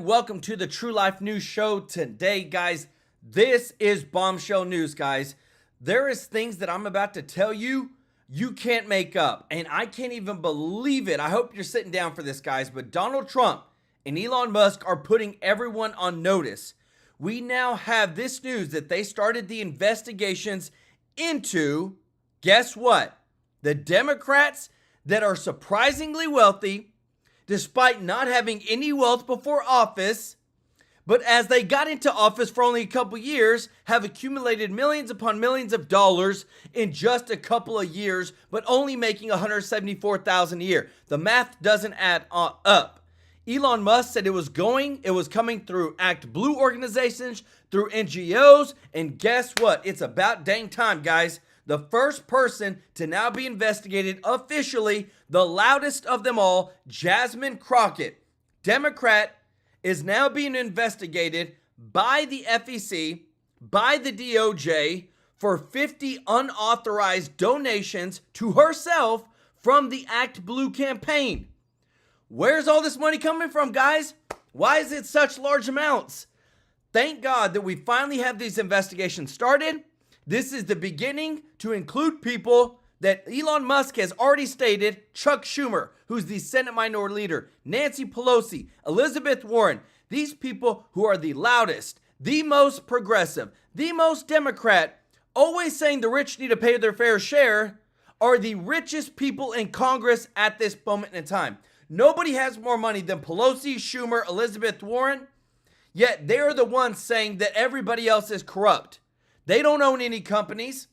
welcome to the True Life News Show today, guys. This is bombshell news, guys. There is things that I'm about to tell you can't make up, and I can't even believe it. I hope you're sitting down for this, guys, but Donald Trump and Elon Musk are putting everyone on notice. We now have this news that they started the investigations into, guess what? The Democrats that are surprisingly wealthy, despite not having any wealth before office, but as they got into office for only a couple years, have accumulated millions upon millions of dollars in just a couple of years, but only making $174,000 a year. The math doesn't add up. Elon Musk said it was coming through Act Blue organizations, through NGOs, and guess what? It's about dang time, guys. The first person to now be investigated officially, the loudest of them all, Jasmine Crockett, Democrat, is now being investigated by the FEC, by the DOJ, for 50 unauthorized donations to herself from the Act Blue campaign. Where's all this money coming from, guys? Why is it such large amounts? Thank God that we finally have these investigations started. This is the beginning to include people that Elon Musk has already stated: Chuck Schumer, who's the Senate Minority Leader, Nancy Pelosi, Elizabeth Warren. These people who are the loudest, the most progressive, the most Democrat, always saying the rich need to pay their fair share, are the richest people in Congress at this moment in time. Nobody has more money than Pelosi, Schumer, Elizabeth Warren, yet they're the ones saying that everybody else is corrupt. They don't own any companies.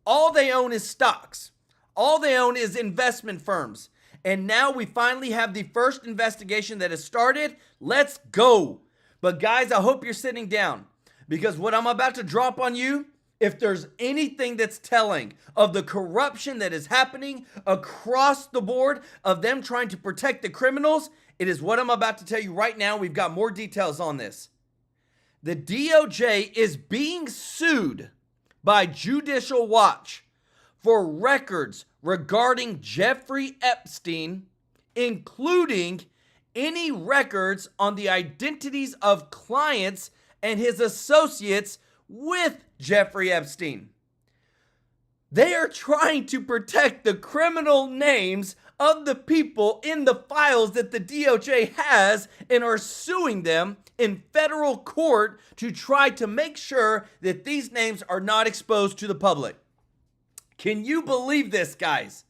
All they own is stocks. All they own is investment firms. And now we finally have the first investigation that has started. Let's go. But guys, I hope you're sitting down, because what I'm about to drop on you, if there's anything that's telling of the corruption that is happening across the board, of them trying to protect the criminals, it is what I'm about to tell you right now. We've got more details on this. The DOJ is being sued by Judicial Watch for records regarding Jeffrey Epstein, including any records on the identities of clients and his associates with Jeffrey Epstein. They are trying to protect the criminal names of the people in the files that the DOJ has, and are suing them in federal court to try to make sure that these names are not exposed to the public. Can you believe this, guys?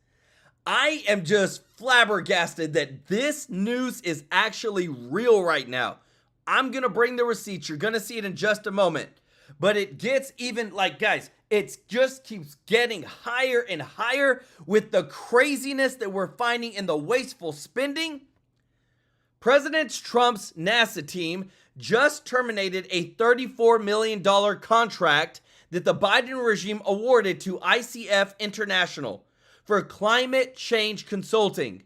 I am just flabbergasted that this news is actually real right now. I'm going to bring the receipts. You're going to see it in just a moment. But it gets even, like, guys, it just keeps getting higher and higher with the craziness that we're finding in the wasteful spending. President Trump's NASA team just terminated a $34 million contract that the Biden regime awarded to ICF International for climate change consulting.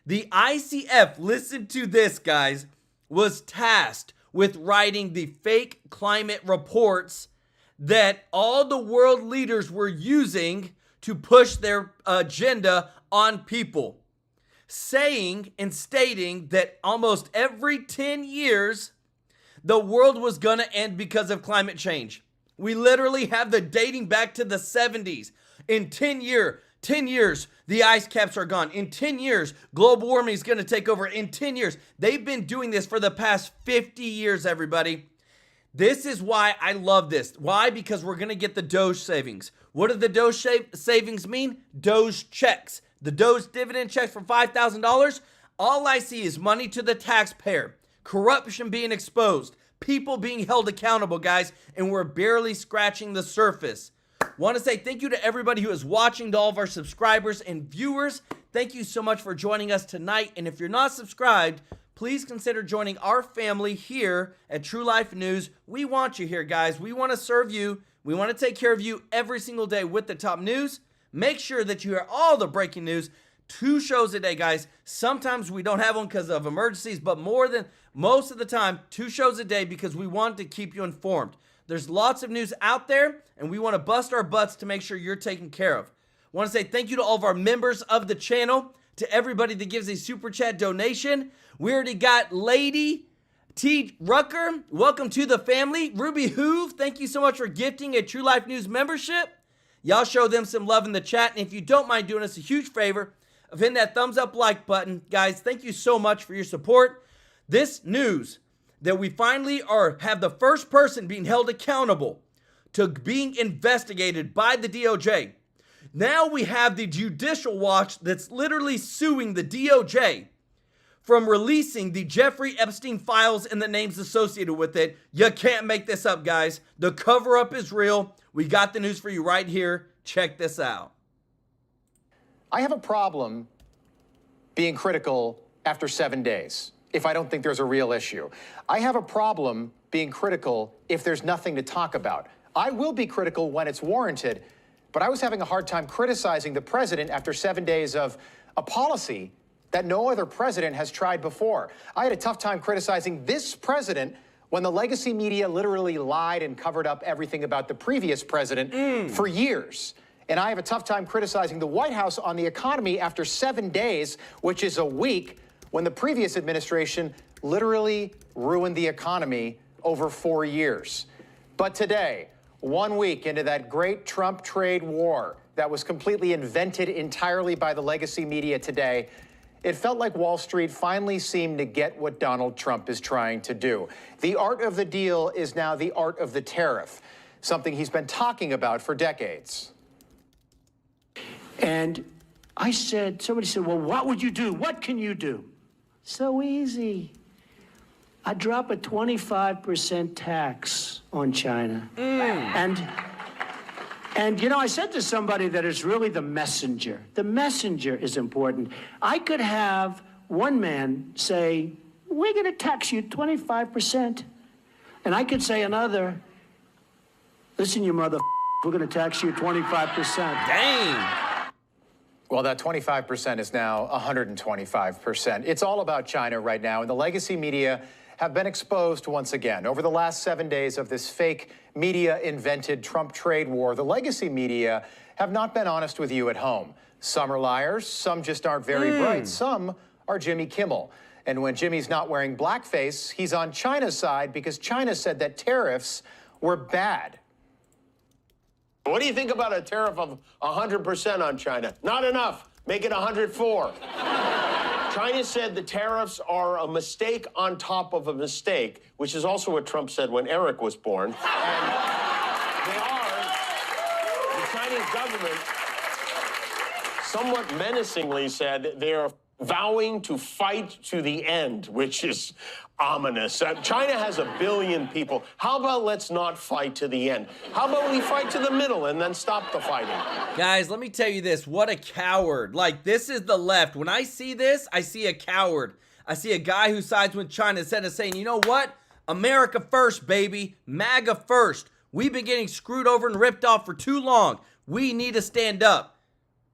The ICF, listen to this, guys, was tasked with writing the fake climate reports that all the world leaders were using to push their agenda on people, saying and stating that almost every 10 years, the world was going to end because of climate change. We literally have the dating back to the 70s. In 10 years, the ice caps are gone. In 10 years, global warming is going to take over. In 10 years, they've been doing this for the past 50 years, everybody. This is why I love this. Why? Because we're going to get the DOGE savings. What do the DOGE savings mean? DOGE checks. The DOGE dividend checks for $5,000. All I see is money to the taxpayer, corruption being exposed, people being held accountable, guys, and we're barely scratching the surface. Want to say thank you to everybody who is watching, to all of our subscribers and viewers. Thank you so much for joining us tonight. And if you're not subscribed, please consider joining our family here at True Life News. We want you here, guys. We want to serve you. We want to take care of you every single day with the top news. Make sure that you hear all the breaking news. 2 shows a day, guys. Sometimes we don't have one because of emergencies, but most of the time, 2 shows a day, because we want to keep you informed. There's lots of news out there, and we want to bust our butts to make sure you're taken care of. I want to say thank you to all of our members of the channel, to everybody that gives a super chat donation. We already got Lady T. Rucker, welcome to the family. Ruby Hoove, thank you so much for gifting a TrueLife News membership. Y'all show them some love in the chat. And if you don't mind doing us a huge favor of hitting that thumbs up like button, guys, thank you so much for your support. This news that we finally have the first person being held accountable to being investigated by the DOJ. Now we have the Judicial Watch that's literally suing the DOJ from releasing the Jeffrey Epstein files and the names associated with it. You can't make this up, guys. The cover-up is real. We got the news for you right here. Check this out. I have a problem being critical after 7 days if I don't think there's a real issue. I have a problem being critical if there's nothing to talk about. I will be critical when it's warranted, but I was having a hard time criticizing the president after 7 days of a policy that no other president has tried before. I had a tough time criticizing this president when the legacy media literally lied and covered up everything about the previous president for years. And I have a tough time criticizing the White House on the economy after 7 days, which is a week, when the previous administration literally ruined the economy over 4 years. But today, 1 week into that great Trump trade war that was completely invented entirely by the legacy media today, it felt like Wall Street finally seemed to get what Donald Trump is trying to do. The art of the deal is now the art of the tariff, something he's been talking about for decades. And I said, somebody said, well, what would you do? What can you do? So easy. I drop a 25% tax on China. And, you know, I said to somebody that it's really the messenger. The messenger is important. I could have one man say, we're going to tax you 25%. And I could say another, listen, you mother, we're going to tax you 25%. Dang. Well, that 25% is now 125%. It's all about China right now, and the legacy media have been exposed once again. Over the last 7 days of this fake media-invented Trump trade war, the legacy media have not been honest with you at home. Some are liars, some just aren't very bright, some are Jimmy Kimmel. And when Jimmy's not wearing blackface, he's on China's side because China said that tariffs were bad. What do you think about a tariff of 100% on China? Not enough. Make it 104. China said the tariffs are a mistake on top of a mistake, which is also what Trump said when Eric was born. And they are, the Chinese government somewhat menacingly said they're vowing to fight to the end, which is ominous. China has 1 billion people. How about let's not fight to the end? How about we fight to the middle and then stop the fighting? Guys, let me tell you this. What a coward. Like, this is the left. When I see this, I see a coward. I see a guy who sides with China instead of saying, you know what? America first, baby. MAGA first. We've been getting screwed over and ripped off for too long. We need to stand up.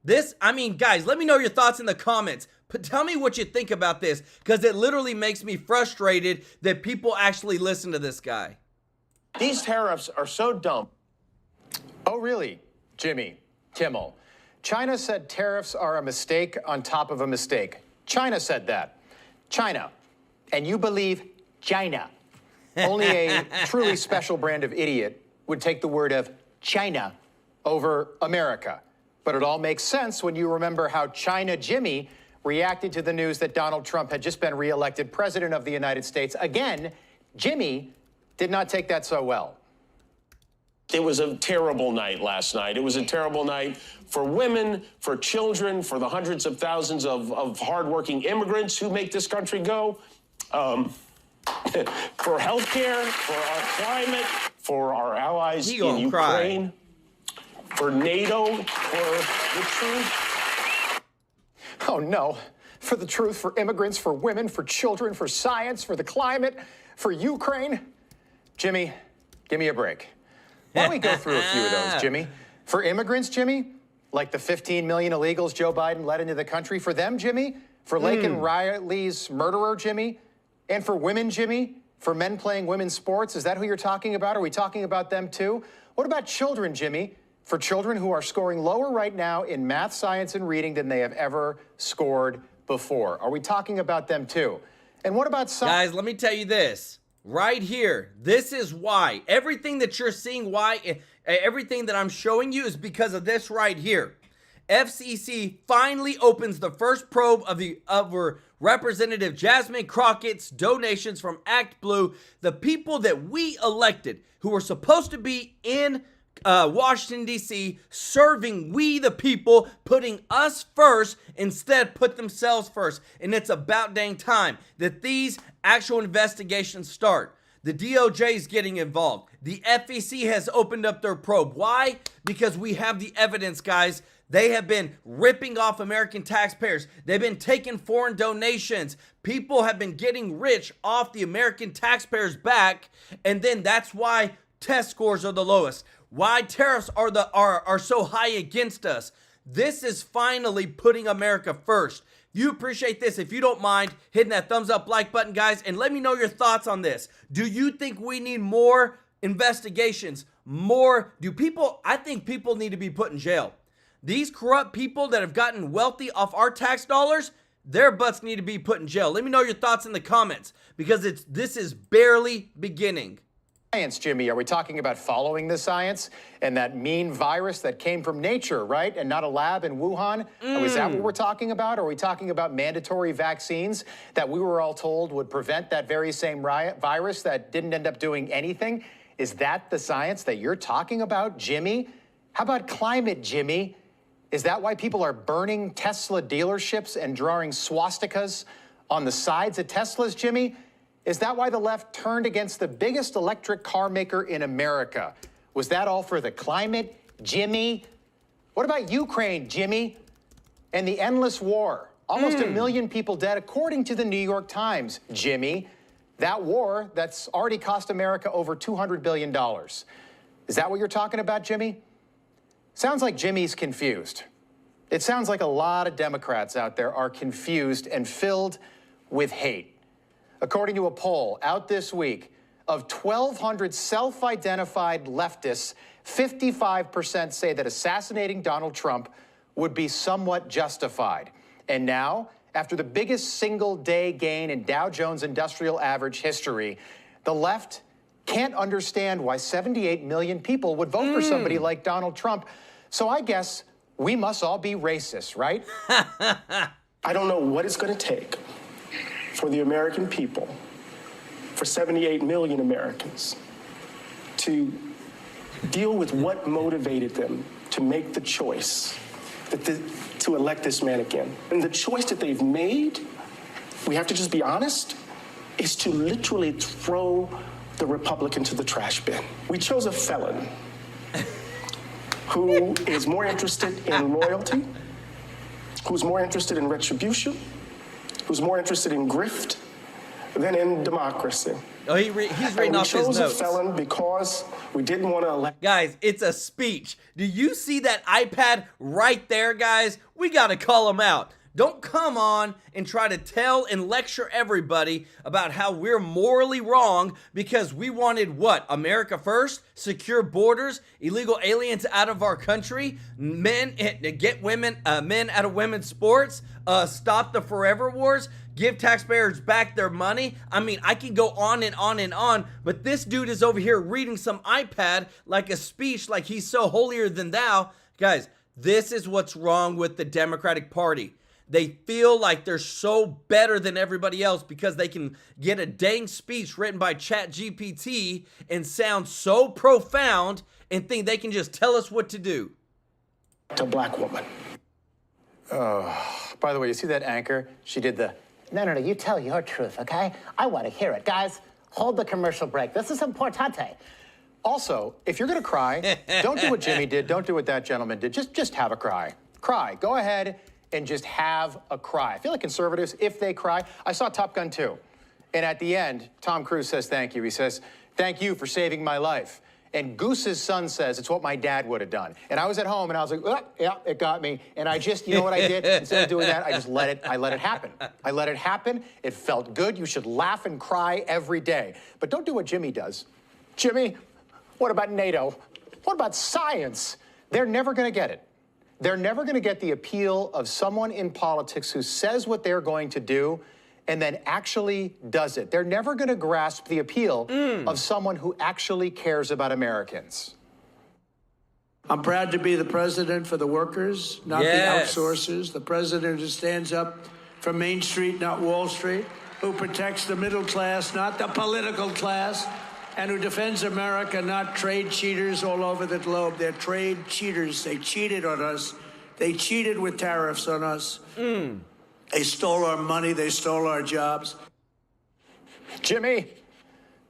Guys, let me know your thoughts in the comments. But tell me what you think about this, because it literally makes me frustrated that people actually listen to this guy. These tariffs are so dumb. Oh, really, Jimmy Kimmel? China said tariffs are a mistake on top of a mistake. China said that. China. And you believe China. Only a truly special brand of idiot would take the word of China over America. But it all makes sense when you remember how China Jimmy reacted to the news that Donald Trump had just been reelected president of the United States. Again, Jimmy did not take that so well. It was a terrible night last night. It was a terrible night for women, for children, for the hundreds of thousands of hardworking immigrants who make this country go, for healthcare, for our climate, for our allies in Ukraine, for NATO, for the truth. Oh, no. For the truth, for immigrants, for women, for children, for science, for the climate, for Ukraine. Jimmy, give me a break. Why don't we go through a few of those, Jimmy? For immigrants, Jimmy, like the 15 million illegals Joe Biden let into the country. For them, Jimmy. For Laken Riley's murderer, Jimmy. And for women, Jimmy. For men playing women's sports. Is that who you're talking about? Are we talking about them, too? What about children, Jimmy? For children who are scoring lower right now in math, science, and reading than they have ever scored before. Are we talking about them too? And what about science? Guys, let me tell you this right here. This is why everything that you're seeing, everything that I'm showing you is because of this right here. FCC finally opens the first probe of Representative Jasmine Crockett's donations from Act Blue, the people that we elected, who were supposed to be in Washington, D.C., serving we the people, putting us first, instead put themselves first. And it's about dang time that these actual investigations start. The DOJ is getting involved. The FEC has opened up their probe. Why? Because we have the evidence, guys. They have been ripping off American taxpayers. They've been taking foreign donations. People have been getting rich off the American taxpayers' back, and then that's why test scores are the lowest. Why tariffs are so high against us. This is finally putting America first. If you appreciate this, if you don't mind hitting that thumbs up like button, guys, and let me know your thoughts on this. Do you think we need more investigations? I think people need to be put in jail. These corrupt people that have gotten wealthy off our tax dollars, their butts need to be put in jail. Let me know your thoughts in the comments, because this is barely beginning. Science, Jimmy, are we talking about following the science and that mean virus that came from nature, right? And not a lab in Wuhan? Is that what we're talking about? Are we talking about mandatory vaccines that we were all told would prevent that very same virus that didn't end up doing anything? Is that the science that you're talking about, Jimmy? How about climate, Jimmy? Is that why people are burning Tesla dealerships and drawing swastikas on the sides of Teslas, Jimmy? Is that why the left turned against the biggest electric car maker in America? Was that all for the climate, Jimmy? What about Ukraine, Jimmy? And the endless war? Almost 1 million people dead, according to the New York Times, Jimmy. That war that's already cost America over $200 billion. Is that what you're talking about, Jimmy? Sounds like Jimmy's confused. It sounds like a lot of Democrats out there are confused and filled with hate. According to a poll out this week, of 1,200 self-identified leftists, 55% say that assassinating Donald Trump would be somewhat justified. And now, after the biggest single-day gain in Dow Jones Industrial Average history, the left can't understand why 78 million people would vote for somebody like Donald Trump. So I guess we must all be racist, right? I don't know what it's going to take for the American people, for 78 million Americans, to deal with what motivated them to make the choice to elect this man again. And the choice that they've made, we have to just be honest, is to literally throw the Republican to the trash bin. We chose a felon who is more interested in loyalty, who's more interested in retribution, who's more interested in grift than in democracy. Oh, he's reading off his notes. We chose a felon because we didn't want to elect. Guys, it's a speech. Do you see that iPad right there, guys? We got to call him out. Don't come on and try to tell and lecture everybody about how we're morally wrong because we wanted what? America first? Secure borders? Illegal aliens out of our country? Men out of women's sports? Stop the forever wars? Give taxpayers back their money? I mean, I can go on and on and on, but this dude is over here reading some iPad like a speech like he's so holier than thou. Guys, this is what's wrong with the Democratic Party. They feel like they're so better than everybody else because they can get a dang speech written by ChatGPT and sound so profound and think they can just tell us what to do. A black woman. By the way, you see that anchor? She did the, no, you tell your truth, okay? I want to hear it. Guys, hold the commercial break. This is importante. Also, if you're going to cry, don't do what Jimmy did. Don't do what that gentleman did. Just have a cry. Cry. Go ahead and just have a cry. I feel like conservatives, if they cry, I saw Top Gun 2. And at the end, Tom Cruise says thank you. He says, thank you for saving my life. And Goose's son says, it's what my dad would have done. And I was at home and I was like, oh, yeah, it got me. And I just, you know what I did? Instead of doing that, I let it happen. I let it happen. It felt good. You should laugh and cry every day. But don't do what Jimmy does. Jimmy, what about NATO? What about science? They're never going to get it. They're never going to get the appeal of someone in politics who says what they're going to do and then actually does it. They're never going to grasp the appeal of someone who actually cares about Americans. I'm proud to be the president for the workers, not the outsourcers. The president who stands up for Main Street, not Wall Street, who protects the middle class, not the political class, and who defends America, not trade cheaters all over the globe. They're trade cheaters. They cheated on us. They cheated with tariffs on us. They stole our money. They stole our jobs. Jimmy,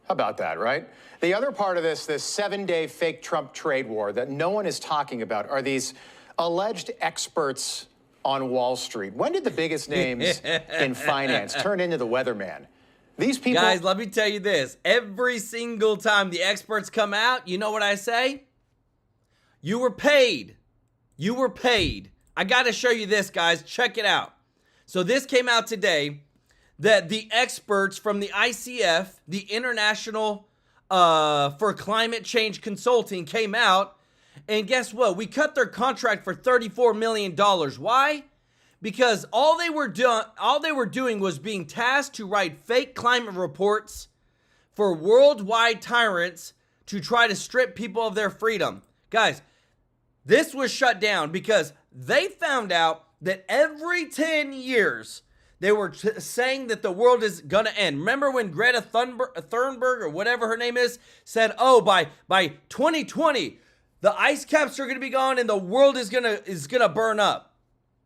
how about that, right? The other part of this 7-day fake Trump trade war that no one is talking about are these alleged experts on Wall Street. When did the biggest names in finance turn into the weatherman? These people... Guys, let me tell you this. Every single time the experts come out, you know what I say? You were paid. You were paid. I got to show you this, guys. Check it out. So this came out today that the experts from the ICF, the International for Climate Change Consulting, came out, and guess what? We cut their contract for $34 million. Why? Because all they were doing was being tasked to write fake climate reports for worldwide tyrants to try to strip people of their freedom. Guys, this was shut down because they found out that every 10 years they were saying that the world is going to end. Remember when Greta Thunberg, or whatever her name is, said, oh, by 2020, the ice caps are going to be gone and the world is gonna burn up.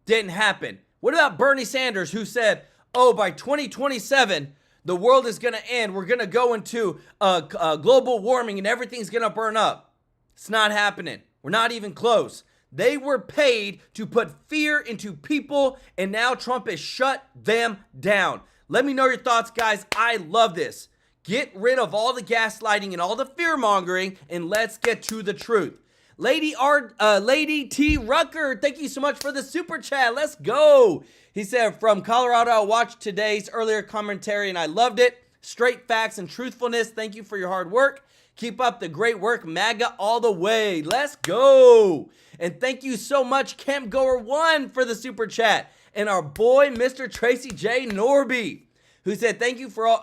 Didn't happen. What about Bernie Sanders, who said, oh, by 2027, the world is going to end. We're going to go into global warming and everything's going to burn up. It's not happening. We're not even close. They were paid to put fear into people, and now Trump has shut them down. Let me know your thoughts, guys. I love this. Get rid of all the gaslighting and all the fear-mongering, and let's get to the truth. Lady T. Rucker, thank you so much for the super chat. Let's go. He said, from Colorado, I watched today's earlier commentary, and I loved it. Straight facts and truthfulness. Thank you for your hard work. Keep up the great work, MAGA all the way. Let's go. And thank you so much, CampGoer1, for the super chat. And our boy, Mr. Tracy J. Norby, who said, thank you for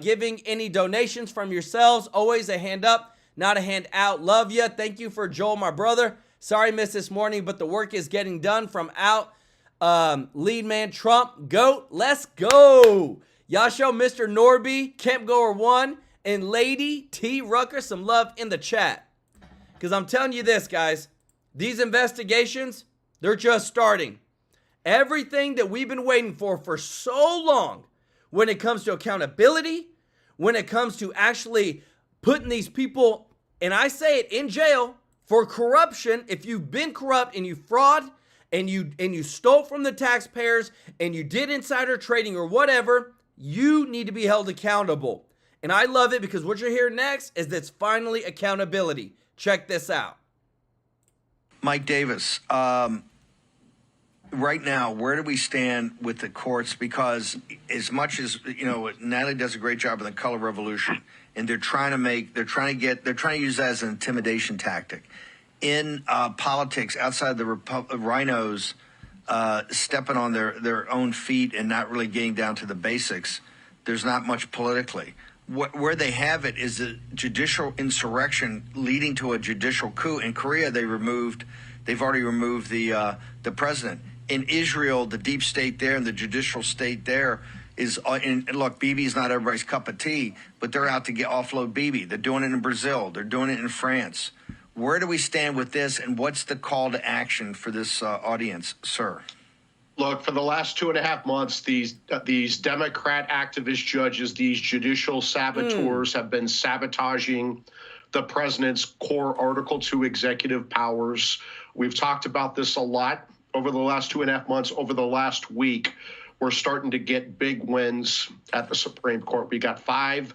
giving any donations from yourselves. Always a hand up, not a hand out. Love ya. Thank you for Joel, my brother. Sorry I missed this morning, but the work is getting done from out. Lead man Trump, GOAT. Let's go. Y'all show Mr. Norby, CampGoer1, and Lady T. Rucker some love in the chat. Because I'm telling you this, guys. These investigations, they're just starting. Everything that we've been waiting for so long, when it comes to accountability, when it comes to actually putting these people, and I say it, in jail for corruption. If you've been corrupt and you fraud and you stole from the taxpayers and you did insider trading or whatever, you need to be held accountable. And I love it because what you're hearing next is that's finally accountability. Check this out. Mike Davis, right now, where do we stand with the courts? Because as much as, you know, Natalie does a great job in the color revolution, and they're trying to use that as an intimidation tactic. In politics, outside the rhinos stepping on their own feet and not really getting down to the basics, there's not much politically. Where they have it is a judicial insurrection leading to a judicial coup. In Korea, they've already removed the president. In Israel, the deep state there and the judicial state there is, and look, Bibi's not everybody's cup of tea, but they're out to offload Bibi. They're doing it in Brazil. They're doing it in France. Where do we stand with this, and what's the call to action for this audience, sir? Look, for the last 2.5 months, these Democrat activist judges, these judicial saboteurs have been sabotaging the president's core Article 2 executive powers. We've talked about this a lot over the last 2.5 months. Over the last week, we're starting to get big wins at the Supreme Court. We got 5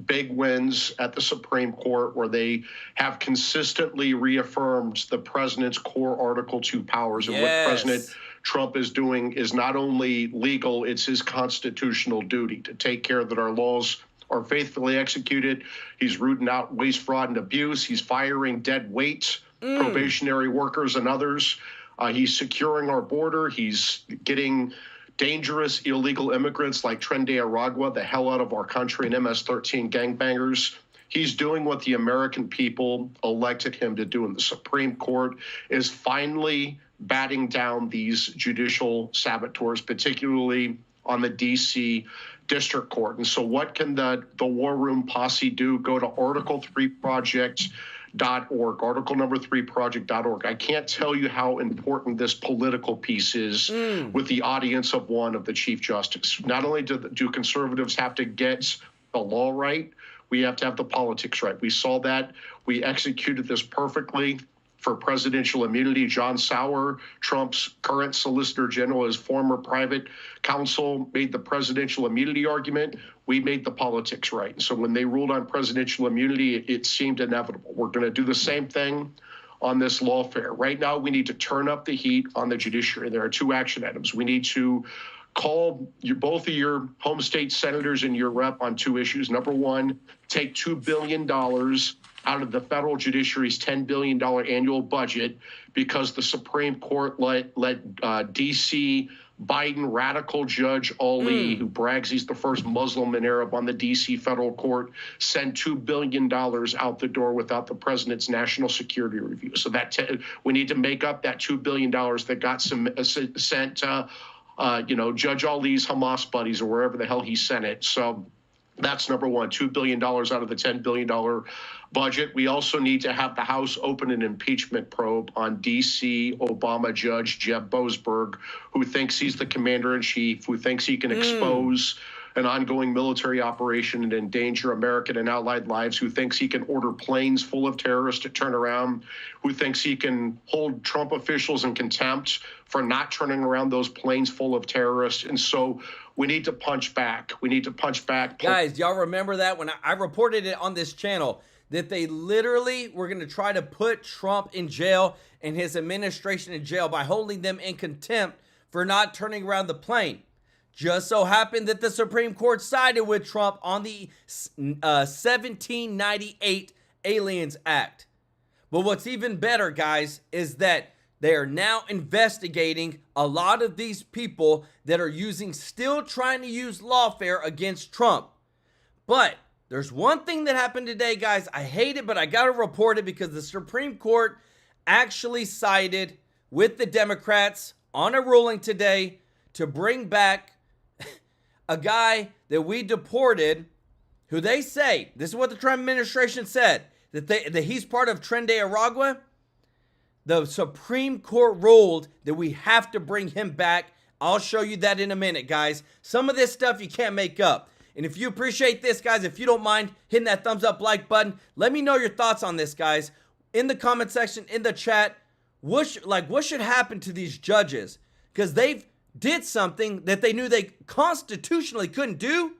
big wins at the Supreme Court where they have consistently reaffirmed the president's core Article 2 powers. And what President Trump is doing is not only legal, it's his constitutional duty to take care that our laws are faithfully executed. He's rooting out waste, fraud, and abuse. He's firing dead weight, probationary workers and others. He's securing our border. He's getting dangerous illegal immigrants like Tren de Aragua, the hell out of our country, and MS-13 gangbangers. He's doing what the American people elected him to do, and the Supreme Court is finally batting down these judicial saboteurs, particularly on the D.C. District Court. And so what can the War Room posse do? Go to Article3Project.org, article number 3project.org. I can't tell you how important this political piece is with the audience of one of the Chief Justice. Not only do conservatives have to get the law right, we have to have the politics right. We saw that. We executed this perfectly for presidential immunity. John Sauer, Trump's current Solicitor General, his former private counsel, made the presidential immunity argument. We made the politics right. So when they ruled on presidential immunity, it seemed inevitable. We're going to do the same thing on this lawfare. Right now, we need to turn up the heat on the judiciary. There are two action items. We need to call both of your home state senators and your rep on two issues. Number one, take $2 billion out of the federal judiciary's $10 billion annual budget because the Supreme Court let D.C. Biden radical Judge Ali, who brags he's the first Muslim and Arab on the D.C. federal court, send $2 billion out the door without the president's national security review. So that we need to make up that $2 billion that got sent to Judge Ali's Hamas buddies or wherever the hell he sent it. So that's number one, $2 billion out of the $10 billion budget. We also need to have the House open an impeachment probe on D.C. Obama Judge Jeb Boasberg, who thinks he's the commander-in-chief, who thinks he can expose an ongoing military operation and endanger American and allied lives, who thinks he can order planes full of terrorists to turn around, who thinks he can hold Trump officials in contempt for not turning around those planes full of terrorists. And so we need to punch back. We need to punch back. Guys, y'all remember that when I reported it on this channel, that they literally were going to try to put Trump in jail and his administration in jail by holding them in contempt for not turning around the plane. Just so happened that the Supreme Court sided with Trump on the 1798 Aliens Act. But what's even better, guys, is that they are now investigating a lot of these people that are still trying to use lawfare against Trump. But there's one thing that happened today, guys. I hate it, but I got to report it because the Supreme Court actually sided with the Democrats on a ruling today to bring back a guy that we deported, who they say, this is what the Trump administration said, that he's part of Tren de Aragua. The Supreme Court ruled that we have to bring him back. I'll show you that in a minute, guys. Some of this stuff you can't make up. And if you appreciate this, guys, if you don't mind hitting that thumbs up like button, let me know your thoughts on this, guys. In the comment section, in the chat, what should happen to these judges? Because they've did something that they knew they constitutionally couldn't do,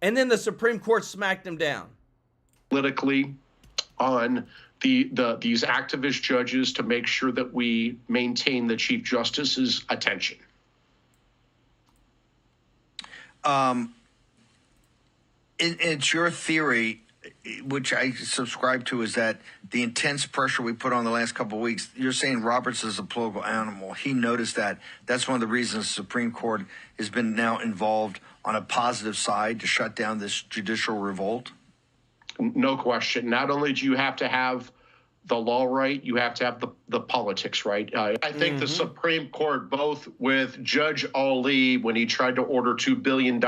and then the Supreme Court smacked them down. Politically on these activist judges to make sure that we maintain the Chief Justice's attention. It's your theory, which I subscribe to, is that the intense pressure we put on the last couple of weeks, you're saying Roberts is a political animal. He noticed that. That's one of the reasons the Supreme Court has been now involved on a positive side to shut down this judicial revolt. No question. Not only do you have to have the law right, you have to have the politics right. I think the Supreme Court, both with Judge Ali, when he tried to order $2 billion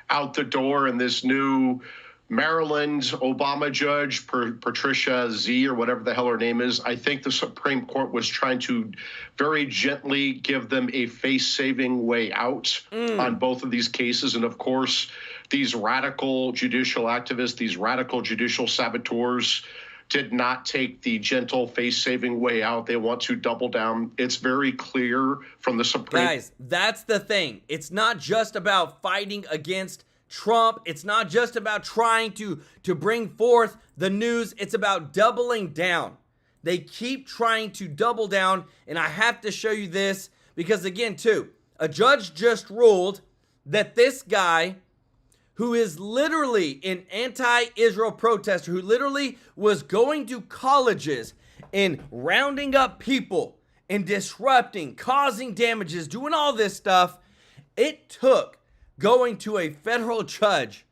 out the door, and this new Maryland Obama judge, Patricia Z, or whatever the hell her name is, I think the Supreme Court was trying to very gently give them a face-saving way out on both of these cases. And of course, these radical judicial activists, these radical judicial saboteurs did not take the gentle face-saving way out. They want to double down. It's very clear from the Supreme. Guys, that's the thing. It's not just about fighting against Trump. It's not just about trying to bring forth the news. It's about doubling down. They keep trying to double down, and I have to show you this because, again, too, a judge just ruled that this guy, who is literally an anti-Israel protester, who literally was going to colleges and rounding up people and disrupting, causing damages, doing all this stuff, It took going to a federal judge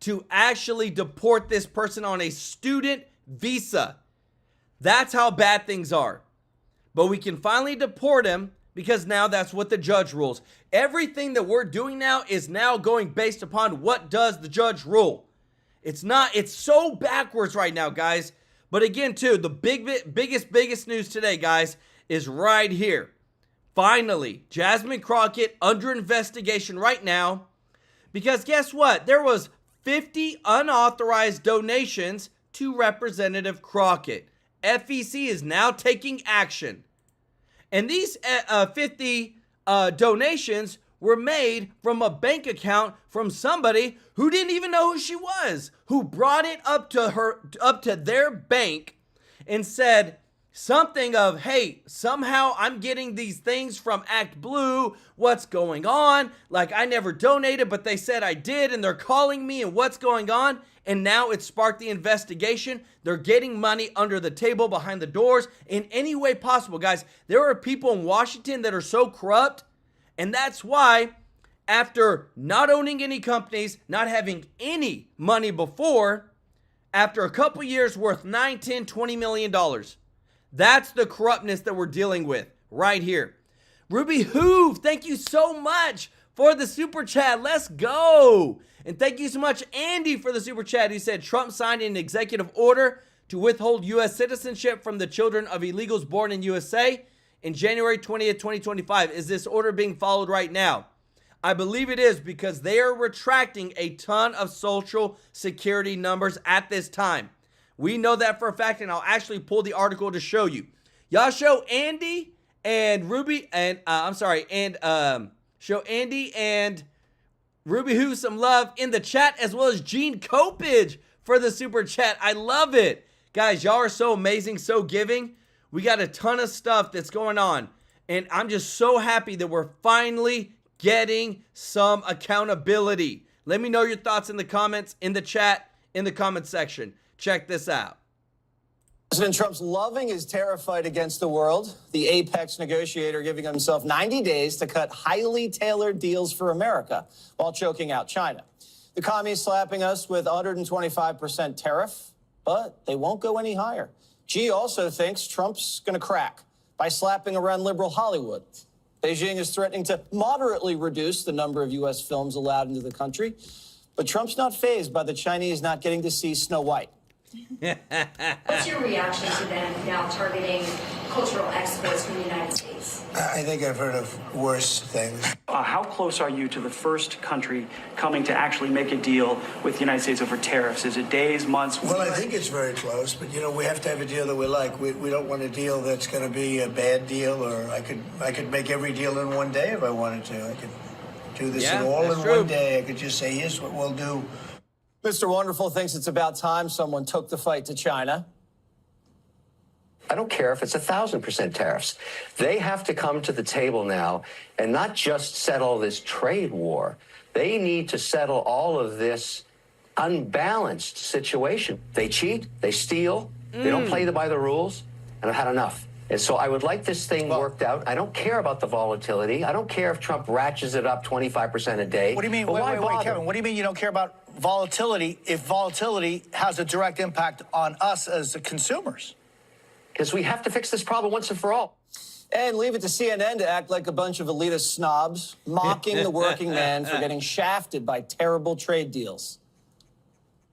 to actually deport this person on a student visa. That's how bad things are. But we can finally deport him because now that's what the judge rules. Everything that we're doing now is now going based upon what does the judge rule. It's so backwards right now, guys. But again, too, the biggest news today, guys, is right here. Finally, Jasmine Crockett under investigation right now because guess what? There was 50 unauthorized donations to Representative Crockett. FEC is now taking action. And these 50 donations were made from a bank account from somebody who didn't even know who she was, who brought it up to their bank and said something of, hey, somehow I'm getting these things from Act Blue. What's going on? Like, I never donated, but they said I did, and they're calling me, and what's going on? And now it sparked the investigation. They're getting money under the table, behind the doors, in any way possible. Guys, there are people in Washington that are so corrupt, and that's why after not owning any companies, not having any money before, after a couple years worth $9, $10, $20 million, that's the corruptness that we're dealing with right here. Ruby Hoove, thank you so much for the super chat. Let's go. And thank you so much, Andy, for the super chat. He said Trump signed an executive order to withhold U.S. citizenship from the children of illegals born in USA in January 20th, 2025. Is this order being followed right now? I believe it is because they are retracting a ton of social security numbers at this time. We know that for a fact, and I'll actually pull the article to show you. Y'all show Andy and Ruby, and show Andy and Ruby Who some love in the chat, as well as Gene Copage for the super chat. I love it. Guys, y'all are so amazing, so giving. We got a ton of stuff that's going on, and I'm just so happy that we're finally getting some accountability. Let me know your thoughts in the comments, in the chat, in the comment section. Check this out. President Trump's loving his tariff fight against the world. The apex negotiator giving himself 90 days to cut highly tailored deals for America while choking out China. The commies slapping us with 125% tariff, but they won't go any higher. Xi also thinks Trump's going to crack by slapping around liberal Hollywood. Beijing is threatening to moderately reduce the number of U.S. films allowed into the country, but Trump's not fazed by the Chinese not getting to see Snow White. What's your reaction to them now targeting cultural exports from the United States? I think I've heard of worse things. How close are you to the first country coming to actually make a deal with the United States over tariffs? Is it days, months? Well, I think it's very close, but we have to have a deal that we like. We don't want a deal that's going to be a bad deal, or I could make every deal in one day if I wanted to. I could do this all in one day. I could just say, here's what we'll do. Mr. Wonderful thinks it's about time someone took the fight to China. I don't care if it's 1,000% tariffs. They have to come to the table now and not just settle this trade war. They need to settle all of this unbalanced situation. They cheat, they steal, they don't play by the rules, and I've had enough. And so I would like this thing worked out. I don't care about the volatility. I don't care if Trump ratchets it up 25% a day. What do you mean? Wait, Kevin. What do you mean you don't care about volatility if volatility has a direct impact on us as the consumers? Because we have to fix this problem once and for all. And leave it to CNN to act like a bunch of elitist snobs, mocking the working man for getting shafted by terrible trade deals.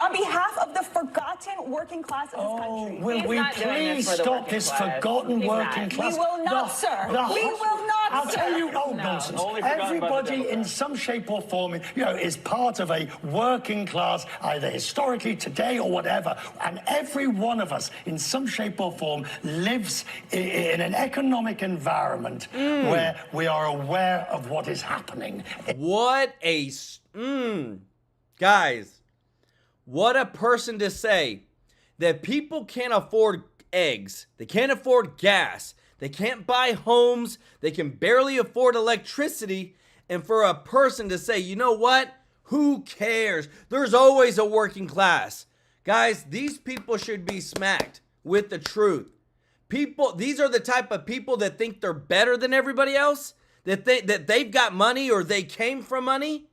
On behalf of the forgotten working class of this country. Will we please stop this forgotten working class? We will not, sir. We will not, I'll sir. tell you nonsense. Everybody in some shape or form, is part of a working class, either historically, today, or whatever. And every one of us, in some shape or form, lives in an economic environment where we are aware of what is happening. Guys. What a person to say that people can't afford eggs, they can't afford gas, they can't buy homes, they can barely afford electricity, and for a person to say, you know what, who cares? There's always a working class. Guys, these people should be smacked with the truth. These are the type of people that think they're better than everybody else, that they've got money or they came from money,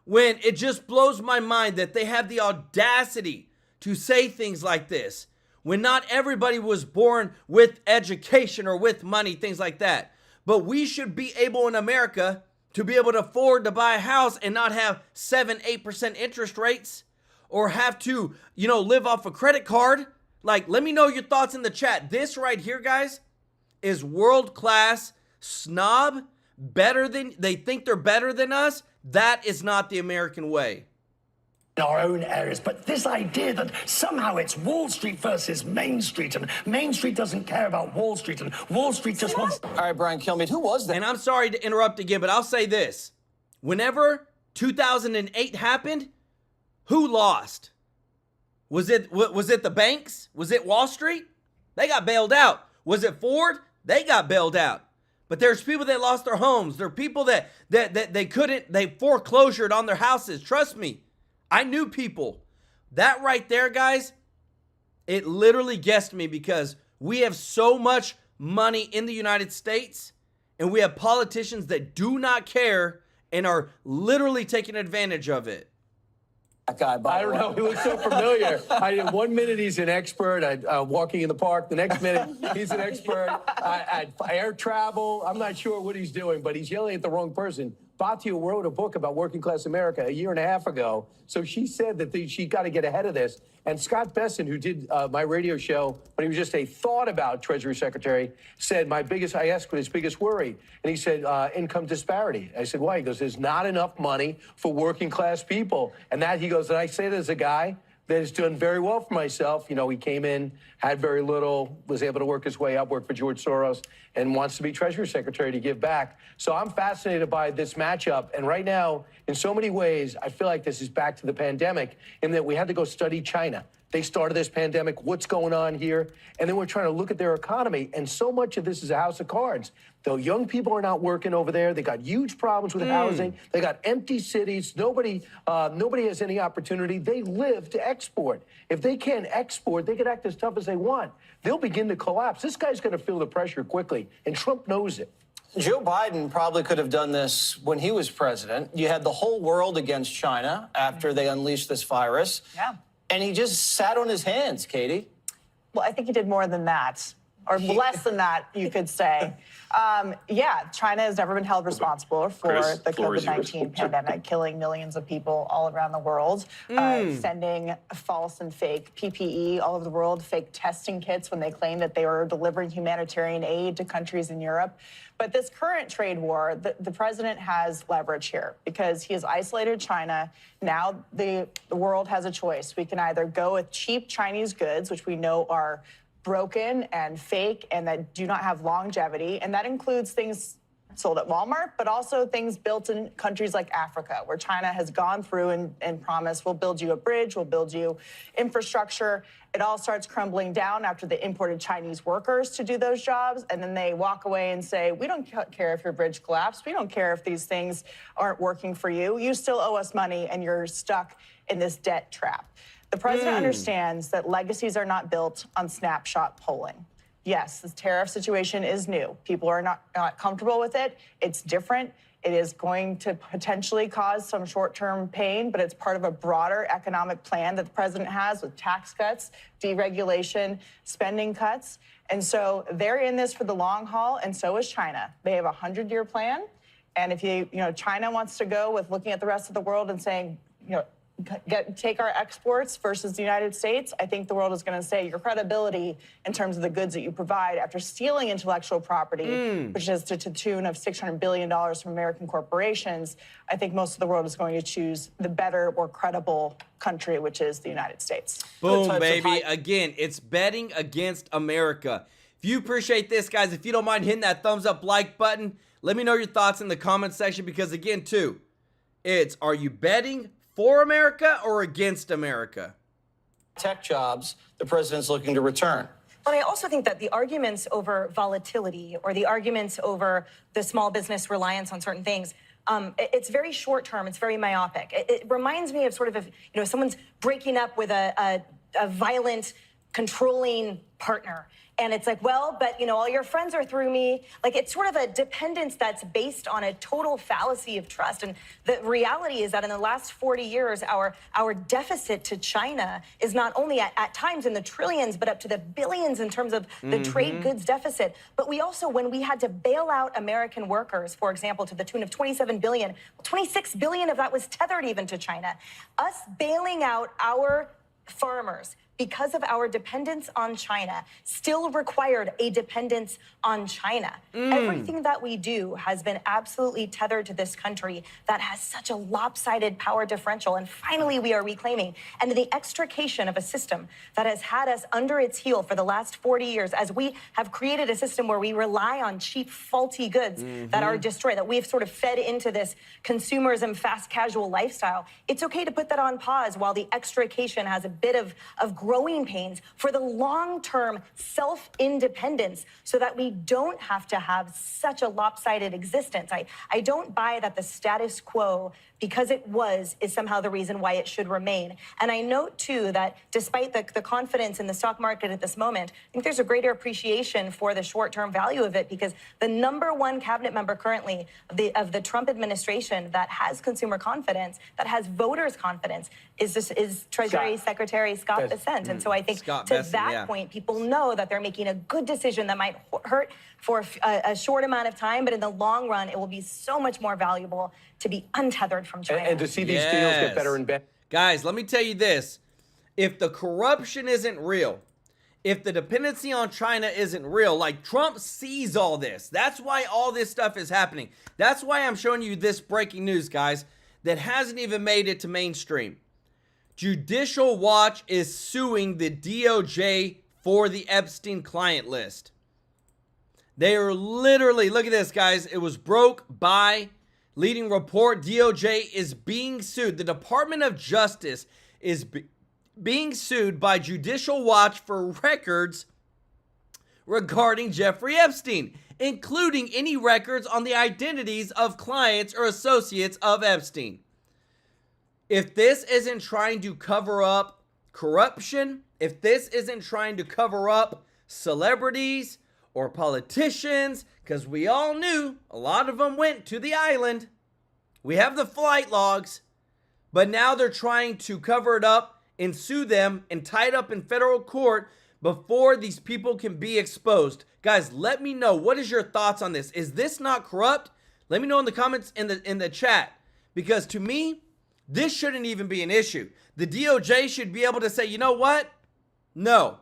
when it just blows my mind that they have the audacity to say things like this, when not everybody was born with education or with money, things like that. But we should be able in America to be able to afford to buy a house and not have 7-8% interest rates, or have to, live off a credit card. Like, let me know your thoughts in the chat. This right here, guys, is world-class snob. They think they're better than us. That is not the American way. Our own areas, but this idea that somehow it's Wall Street versus Main Street, and Main Street doesn't care about Wall Street, and Wall Street just wants... All right, Brian Kilmeade, who was that? And I'm sorry to interrupt again, but I'll say this. Whenever 2008 happened, who lost? Was it the banks? Was it Wall Street? They got bailed out. Was it Ford? They got bailed out. But there's people that lost their homes. There are people that they foreclosured on their houses. Trust me. I knew people. That right there, guys, it literally gets me, because we have so much money in the United States, and we have politicians that do not care and are literally taking advantage of it. That guy, I don't know. He looks so familiar. 1 minute he's an expert at walking in the park. The next minute he's an expert at air travel. I'm not sure what he's doing, but he's yelling at the wrong person. Batia wrote a book about working class America a year and a half ago. So she said that she got to get ahead of this. And Scott Besson, who did my radio show when he was just a thought about Treasury Secretary, said, I asked what his biggest worry. And he said, income disparity. I said, why? He goes, there's not enough money for working class people. And he goes, and I say that as a guy that has done very well for myself. He came in, had very little, was able to work his way up, worked for George Soros, and wants to be Treasury Secretary to give back. So I'm fascinated by this matchup. And right now, in so many ways, I feel like this is back to the pandemic, in that we had to go study China. They started this pandemic, what's going on here? And then we're trying to look at their economy. And so much of this is a house of cards. Though young people are not working over there, they got huge problems with housing. They got empty cities. Nobody has any opportunity. They live to export. If they can't export, they can act as tough as they want. They'll begin to collapse. This guy's going to feel the pressure quickly, and Trump knows it. Joe Biden probably could have done this when he was president. You had the whole world against China after they unleashed this virus. Yeah. And he just sat on his hands, Katie. Well, I think he did more than that, or less than that, you could say. Yeah, China has never been held responsible for the COVID-19 pandemic, killing millions of people all around the world, sending false and fake PPE all over the world, fake testing kits when they claim that they were delivering humanitarian aid to countries in Europe. But this current trade war, the president has leverage here because he has isolated China. Now the world has a choice. We can either go with cheap Chinese goods, which we know are broken and fake and that do not have longevity. And that includes things sold at Walmart, but also things built in countries like Africa, where China has gone through and promised, we'll build you a bridge, we'll build you infrastructure. It all starts crumbling down after they imported Chinese workers to do those jobs. And then they walk away and say, we don't care if your bridge collapsed. We don't care if these things aren't working for you. You still owe us money and you're stuck in this debt trap. The president understands that legacies are not built on snapshot polling. Yes, this tariff situation is new. People are not comfortable with it. It's different. It is going to potentially cause some short-term pain, but it's part of a broader economic plan that the president has with tax cuts, deregulation, spending cuts. And so they're in this for the long haul, and so is China. They have a 100-year plan. And if China wants to go with looking at the rest of the world and saying, take our exports versus the United States, I think the world is going to say your credibility in terms of the goods that you provide after stealing intellectual property, which is to the tune of $600 billion from American corporations, I think most of the world is going to choose the better, more credible country, which is the United States. Boom, baby. Again, it's betting against America. If you appreciate this, guys, if you don't mind hitting that thumbs up like button, let me know your thoughts in the comment section because, again, too, are you betting for America or against America? Tech jobs the president's looking to return. But I also think that the arguments over volatility or the arguments over the small business reliance on certain things, it's very short term. It's very myopic. It reminds me of sort of if someone's breaking up with a violent controlling partner. And it's like, well, but all your friends are through me. Like, it's sort of a dependence that's based on a total fallacy of trust. And the reality is that in the last 40 years, our deficit to China is not only at times in the trillions, but up to the billions in terms of the trade goods deficit. But we also, when we had to bail out American workers, for example, to the tune of 27 billion, 26 billion of that was tethered even to China. Us bailing out our farmers because of our dependence on China still required a dependence on China. Everything that we do has been absolutely tethered to this country that has such a lopsided power differential. And finally, we are reclaiming. And the extrication of a system that has had us under its heel for the last 40 years, as we have created a system where we rely on cheap, faulty goods that are destroyed, that we've sort of fed into this consumerism, fast casual lifestyle. It's okay to put that on pause while the extrication has a bit of growing pains for the long-term self-independence so that we don't have to have such a lopsided existence. I don't buy that the status quo, because it is somehow the reason why it should remain. And I note, too, that despite the confidence in the stock market at this moment, I think there's a greater appreciation for the short-term value of it, because the #1 cabinet member currently of the Trump administration that has consumer confidence, that has voters' confidence, is Treasury Secretary Scott Bessent. And so I think that point, people know that they're making a good decision that might hurt for a short amount of time, but in the long run, it will be so much more valuable to be untethered from China. And to see these deals get better and better. Guys, let me tell you this. If the corruption isn't real, if the dependency on China isn't real, like, Trump sees all this. That's why all this stuff is happening. That's why I'm showing you this breaking news, guys, that hasn't even made it to mainstream. Judicial Watch is suing the DOJ for the Epstein client list. They are literally, look at this, guys. It was broke by leading report. DOJ is being sued. The Department of Justice is being sued by Judicial Watch for records regarding Jeffrey Epstein, including any records on the identities of clients or associates of Epstein. If this isn't trying to cover up corruption, if this isn't trying to cover up celebrities or politicians, because we all knew a lot of them went to the island. We have the flight logs, but now they're trying to cover it up and sue them and tie it up in federal court before these people can be exposed. Guys, let me know, what is your thoughts on this? Is this not corrupt? Let me know in the comments in the chat, because to me, this shouldn't even be an issue. The DOJ should be able to say, you know what? No,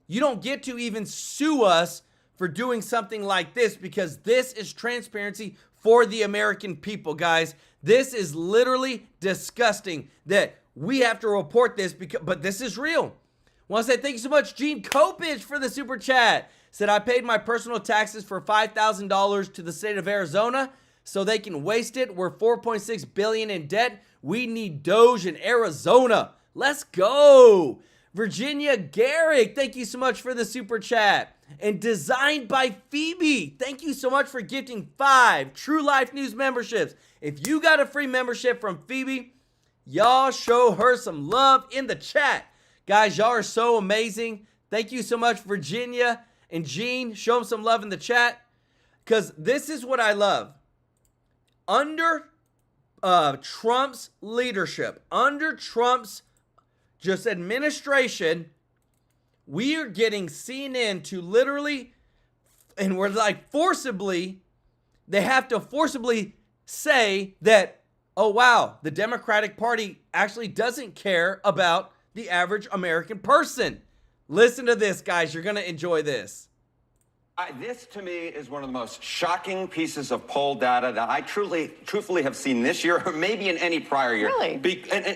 you don't get to even sue us for doing something like this, because this is transparency for the American people, guys. This is literally disgusting that we have to report this, but this is real. I want to say thank you so much, Gene Kopich, for the super chat. Said, I paid my personal taxes for $5,000 to the state of Arizona so they can waste it. We're $4.6 billion in debt. We need DOGE in Arizona. Let's go. Virginia Garrick, thank you so much for the super chat. And Designed by Phoebe, thank you so much for gifting 5 TrueLife News memberships. If you got a free membership from Phoebe, y'all show her some love in the chat. Guys, y'all are so amazing. Thank you so much, Virginia and Gene. Show them some love in the chat, because this is what I love. Under Trump's leadership, under Trump's just administration, we are getting CNN to literally, and we're like forcibly, they have to forcibly say that, oh wow, the Democratic Party actually doesn't care about the average American person. Listen to this, guys. You're going to enjoy this. This, to me, is one of the most shocking pieces of poll data that I truthfully have seen this year, or maybe in any prior year. Really?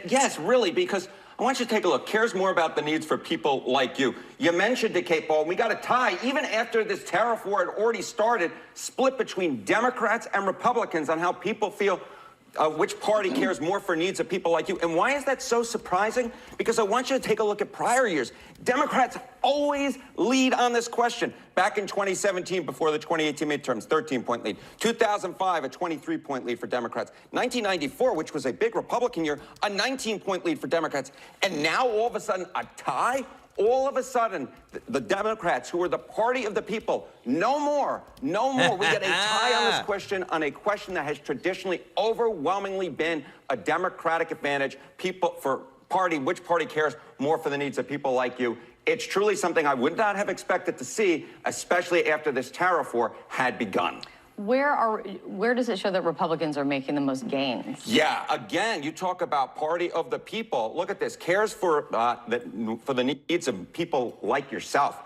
Yes, really, because I want you to take a look. Cares more about the needs for people like you. You mentioned it, Kate Paul. We got a tie, even after this tariff war had already started, split between Democrats and Republicans on how people feel. Which party cares more for needs of people like you? And why is that so surprising? Because I want you to take a look at prior years. Democrats always lead on this question. Back in 2017, before the 2018 midterms, 13-point lead. 2005, a 23-point lead for Democrats. 1994, which was a big Republican year, a 19-point lead for Democrats. And now, all of a sudden, a tie? All of a sudden, the Democrats, who are the party of the people, no more. We get a tie on this question, on a question that has traditionally overwhelmingly been a Democratic advantage. Which party cares more for the needs of people like you? It's truly something I would not have expected to see, especially after this tariff war had begun. Where does it show that Republicans are making the most gains? Yeah, again, you talk about party of the people. Look at this, cares for the needs of people like yourself.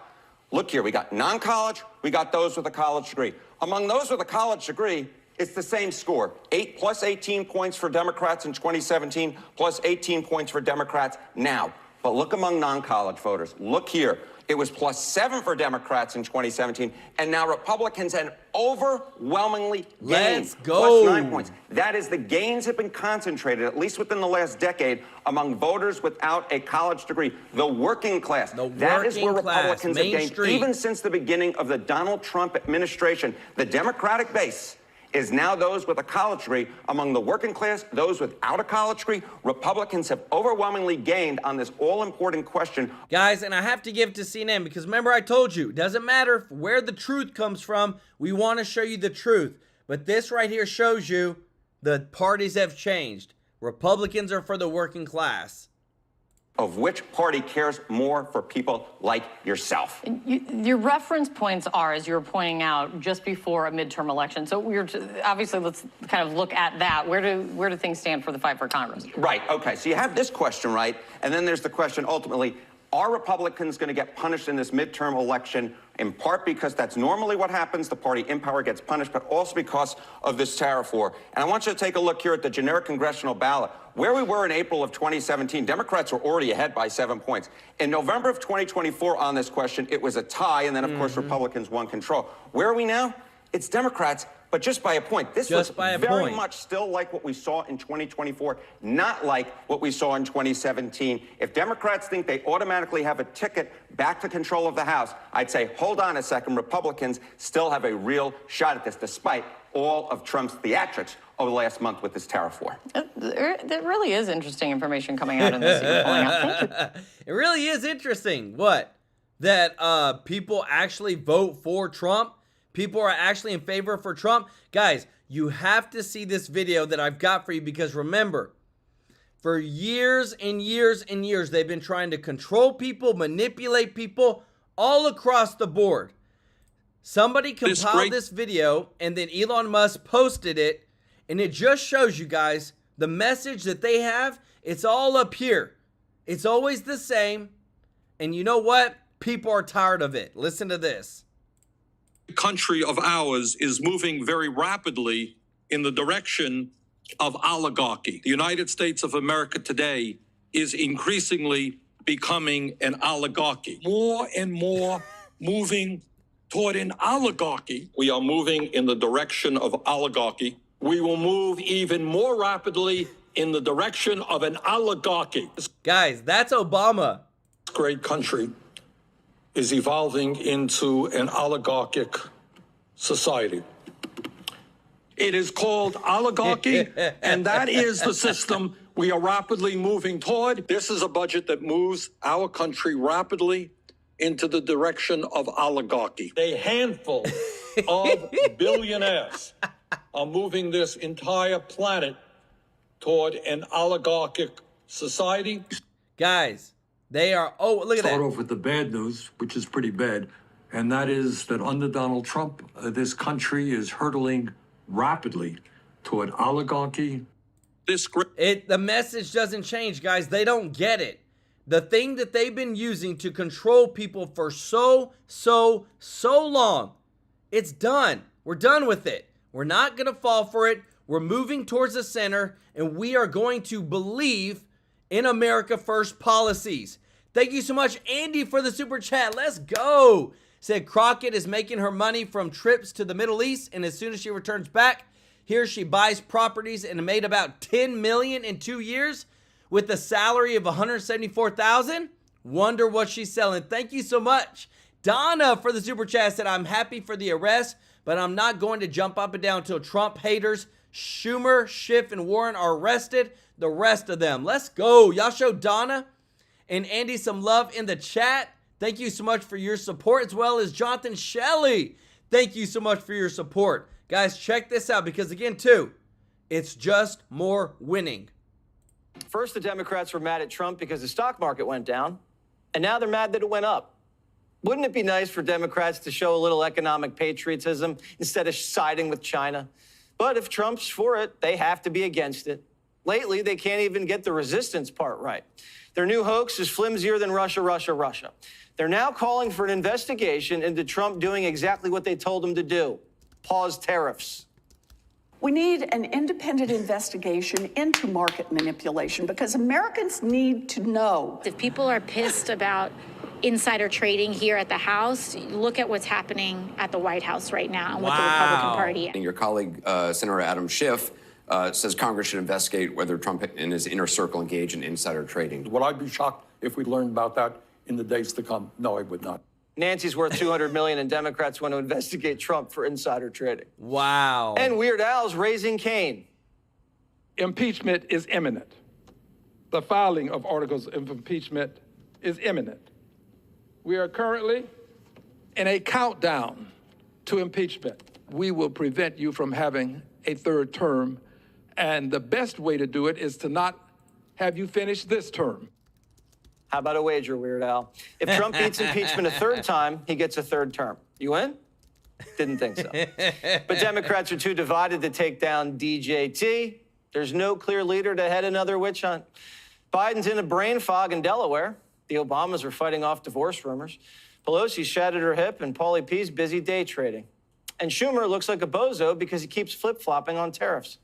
Look here, we got non-college, we got those with a college degree. Among those with a college degree, it's the same score. Plus 18 points for Democrats in 2017, plus 18 points for Democrats now. But look among non-college voters. Look here. It was plus 7 for Democrats in 2017, and now Republicans had overwhelmingly gained. Let's go. Plus 9 points. That is, the gains have been concentrated, at least within the last decade, among voters without a college degree, the working class. That is where Republicans have gained, even since the beginning of the Donald Trump administration. The Democratic base is now those with a college degree. Among the working class, those without a college degree, Republicans have overwhelmingly gained on this all-important question. Guys, and I have to give it to CNN because remember I told you, it doesn't matter where the truth comes from. We want to show you the truth. But this right here shows you the parties have changed. Republicans are for the working class. Of which party cares more for people like yourself? Your reference points are, as you were pointing out, just before a midterm election. So obviously, let's kind of look at that. Where do things stand for the fight for Congress? Right. Okay. So you have this question, right? And then there's the question, ultimately, are Republicans going to get punished in this midterm election, in part because that's normally what happens, the party in power gets punished, but also because of this tariff war. And I want you to take a look here at the generic congressional ballot. Where we were in April of 2017, Democrats were already ahead by 7 points. In November of 2024 on this question, it was a tie, and then, of course, Republicans won control. Where are we now? It's Democrats, but just by a point. This looks very much still like what we saw in 2024, not like what we saw in 2017. If Democrats think they automatically have a ticket back to control of the House, I'd say, hold on a second, Republicans still have a real shot at this, despite all of Trump's theatrics over the last month with this tariff war. There really is interesting information coming out in this that you're pulling out. Thank you. It really is interesting. What? That people actually vote for Trump? People are actually in favor for Trump? Guys, you have to see this video that I've got for you because remember, for years and years and years, they've been trying to control people, manipulate people all across the board. Somebody compiled this video and then Elon Musk posted it, and it just shows you guys the message that they have. It's all up here. It's always the same. And you know what? People are tired of it. Listen to this. Country of ours is moving very rapidly in the direction of oligarchy. The United States of America today is increasingly becoming an oligarchy. More and more moving toward an oligarchy. We are moving in the direction of oligarchy. We will move even more rapidly in the direction of an oligarchy. Guys, that's Obama. This great country is evolving into an oligarchic society. It is called oligarchy, and that is the system we are rapidly moving toward. This is a budget that moves our country rapidly into the direction of oligarchy. A handful of billionaires are moving this entire planet toward an oligarchic society. Guys, they are, oh, look at that. Start off with the bad news, which is pretty bad, and that is that under Donald Trump, this country is hurtling rapidly toward oligarchy. The message doesn't change, guys. They don't get it. The thing that they've been using to control people for so long, it's done. We're done with it. We're not going to fall for it. We're moving towards the center, and we are going to believe in America First policies. Thank you so much, Andy, for the super chat. Let's go. Said Crockett is making her money from trips to the Middle East, and as soon as she returns back, here she buys properties and made about $10 million in 2 years with a salary of $174,000. Wonder what she's selling. Thank you so much. Donna for the super chat said, I'm happy for the arrest, but I'm not going to jump up and down until Trump haters, Schumer, Schiff, and Warren are arrested. The rest of them. Let's go. Y'all show Donna. And Andy, some love in the chat. Thank you so much for your support, as well as Jonathan Shelley. Thank you so much for your support. Guys, check this out, because again, too, it's just more winning. First, the Democrats were mad at Trump because the stock market went down, and now they're mad that it went up. Wouldn't it be nice for Democrats to show a little economic patriotism instead of siding with China? But if Trump's for it, they have to be against it. Lately, they can't even get the resistance part right. Their new hoax is flimsier than Russia, Russia, Russia. They're now calling for an investigation into Trump doing exactly what they told him to do: pause tariffs. We need an independent investigation into market manipulation because Americans need to know. If people are pissed about insider trading here at the House, look at what's happening at the White House right now with the Republican Party. And your colleague, Senator Adam Schiff, says Congress should investigate whether Trump and his inner circle engage in insider trading. Would I be shocked if we learned about that in the days to come? No, I would not. Nancy's worth $200 million, and Democrats want to investigate Trump for insider trading. Wow. And Weird Al's raising Cain. Impeachment is imminent. The filing of articles of impeachment is imminent. We are currently in a countdown to impeachment. We will prevent you from having a third term, and the best way to do it is to not have you finish this term. How about a wager, Weird Al? If Trump beats impeachment a third time, he gets a third term. You in? Didn't think so. But Democrats are too divided to take down DJT. There's no clear leader to head another witch hunt. Biden's in a brain fog in Delaware. The Obamas are fighting off divorce rumors. Pelosi shattered her hip, and Paulie P's busy day trading. And Schumer looks like a bozo because he keeps flip-flopping on tariffs.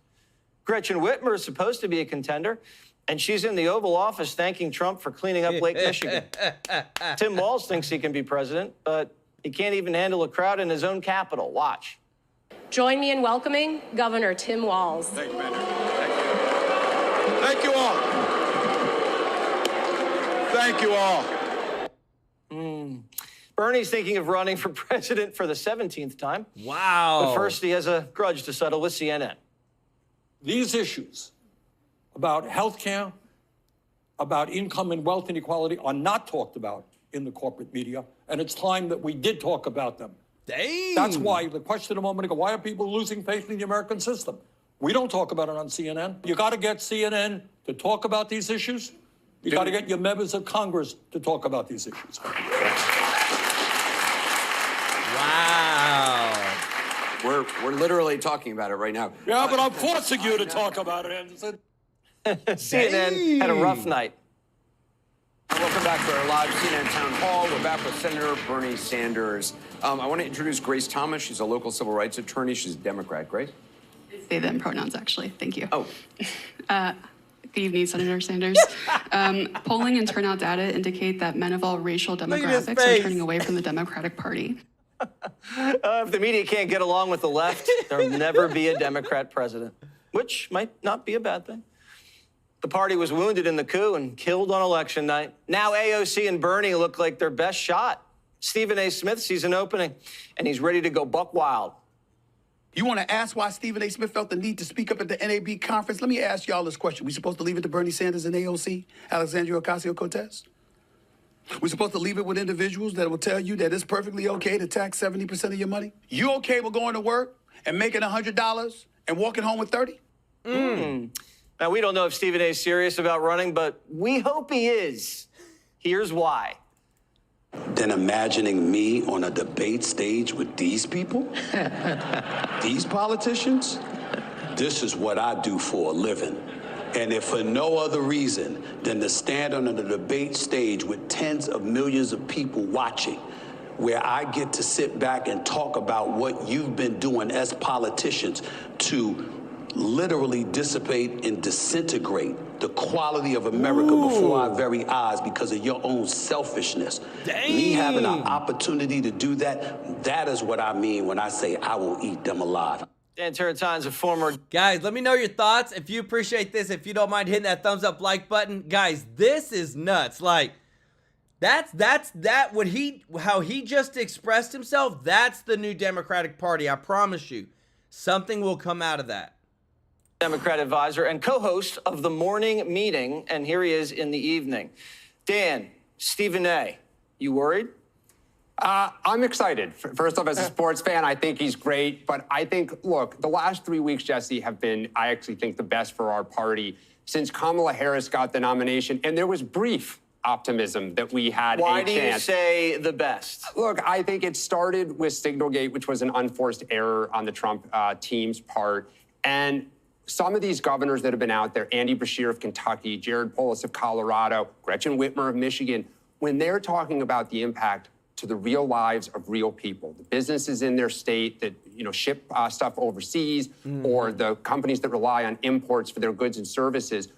Gretchen Whitmer is supposed to be a contender, and she's in the Oval Office thanking Trump for cleaning up Lake Michigan. Tim Walz thinks he can be president, but he can't even handle a crowd in his own capital. Watch. Join me in welcoming Governor Tim Walz. Thank you, Mayor. Thank you all. Thank you all. Bernie's thinking of running for president for the 17th time. Wow. But first, he has a grudge to settle with CNN. These issues about health care, about income and wealth inequality are not talked about in the corporate media, and it's time that we did talk about them. Dang. That's why the question a moment ago, why are people losing faith in the American system? We don't talk about it on CNN. You got to get CNN to talk about these issues. You got to get your members of Congress to talk about these issues. Wow. We're literally talking about it right now. Yeah, but I'm forcing you to talk about it, Anderson. CNN had a rough night. Welcome back to our live CNN Town Hall. We're back with Senator Bernie Sanders. I want to introduce Grace Thomas. She's a local civil rights attorney. She's a Democrat. Grace? Say them pronouns, actually. Thank you. Oh. Good evening, Senator Sanders. Polling and turnout data indicate that men of all racial demographics are turning away from the Democratic Party. If the media can't get along with the left, there'll never be a Democrat president, which might not be a bad thing. The party was wounded in the coup and killed on election night. Now AOC and Bernie look like their best shot. Stephen A. Smith sees an opening, and he's ready to go buck wild. You want to ask why Stephen A. Smith felt the need to speak up at the NAB conference? Let me ask y'all this question. We supposed to leave it to Bernie Sanders and AOC, Alexandria Ocasio-Cortez? We supposed to leave it with individuals that will tell you that it's perfectly okay to tax 70% of your money? You okay with going to work and making $100 and walking home with 30? Now, we don't know if Stephen A. is serious about running, but we hope he is. Here's why. Than imagining me on a debate stage with these people? These politicians? This is what I do for a living. And if for no other reason than to stand on a debate stage with tens of millions of people watching, where I get to sit back and talk about what you've been doing as politicians to literally dissipate and disintegrate the quality of America before our very eyes because of your own selfishness. Dang. Me having an opportunity to do that, that is what I mean when I say I will eat them alive. Dan Tarantino's a former... Guys, let me know your thoughts. If you appreciate this, if you don't mind hitting that thumbs up like button. Guys, this is nuts. Like, how he just expressed himself, that's the new Democratic Party. I promise you. Something will come out of that. Democrat advisor and co-host of the morning meeting, and here he is in the evening. Dan, Stephen A., you worried? I'm excited. First off, as a sports fan, I think he's great. But I think, look, the last 3 weeks, Jesse, have been, I actually think, the best for our party since Kamala Harris got the nomination. And there was brief optimism that we had Why a do chance. you say the best? Look, I think it started with Signalgate, which was an unforced error on the Trump team's part. And some of these governors that have been out there, Andy Beshear of Kentucky, Jared Polis of Colorado, Gretchen Whitmer of Michigan, when they're talking about the impact to the real lives of real people, the businesses in their state that ship stuff overseas, or the companies that rely on imports for their goods and services,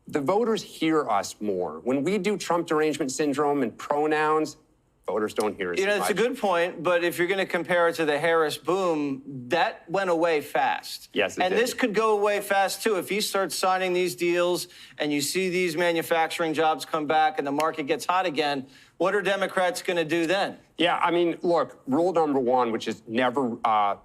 the voters hear us more. When we do Trump derangement syndrome and pronouns, voters don't hear us. It's a good point, but if you're going to compare it to the Harris boom, that went away fast. Yes, it and did. this could go away fast, too. If he starts signing these deals and you see these manufacturing jobs come back and the market gets hot again, what are Democrats going to do then? Yeah, I mean, look, rule number one, which is never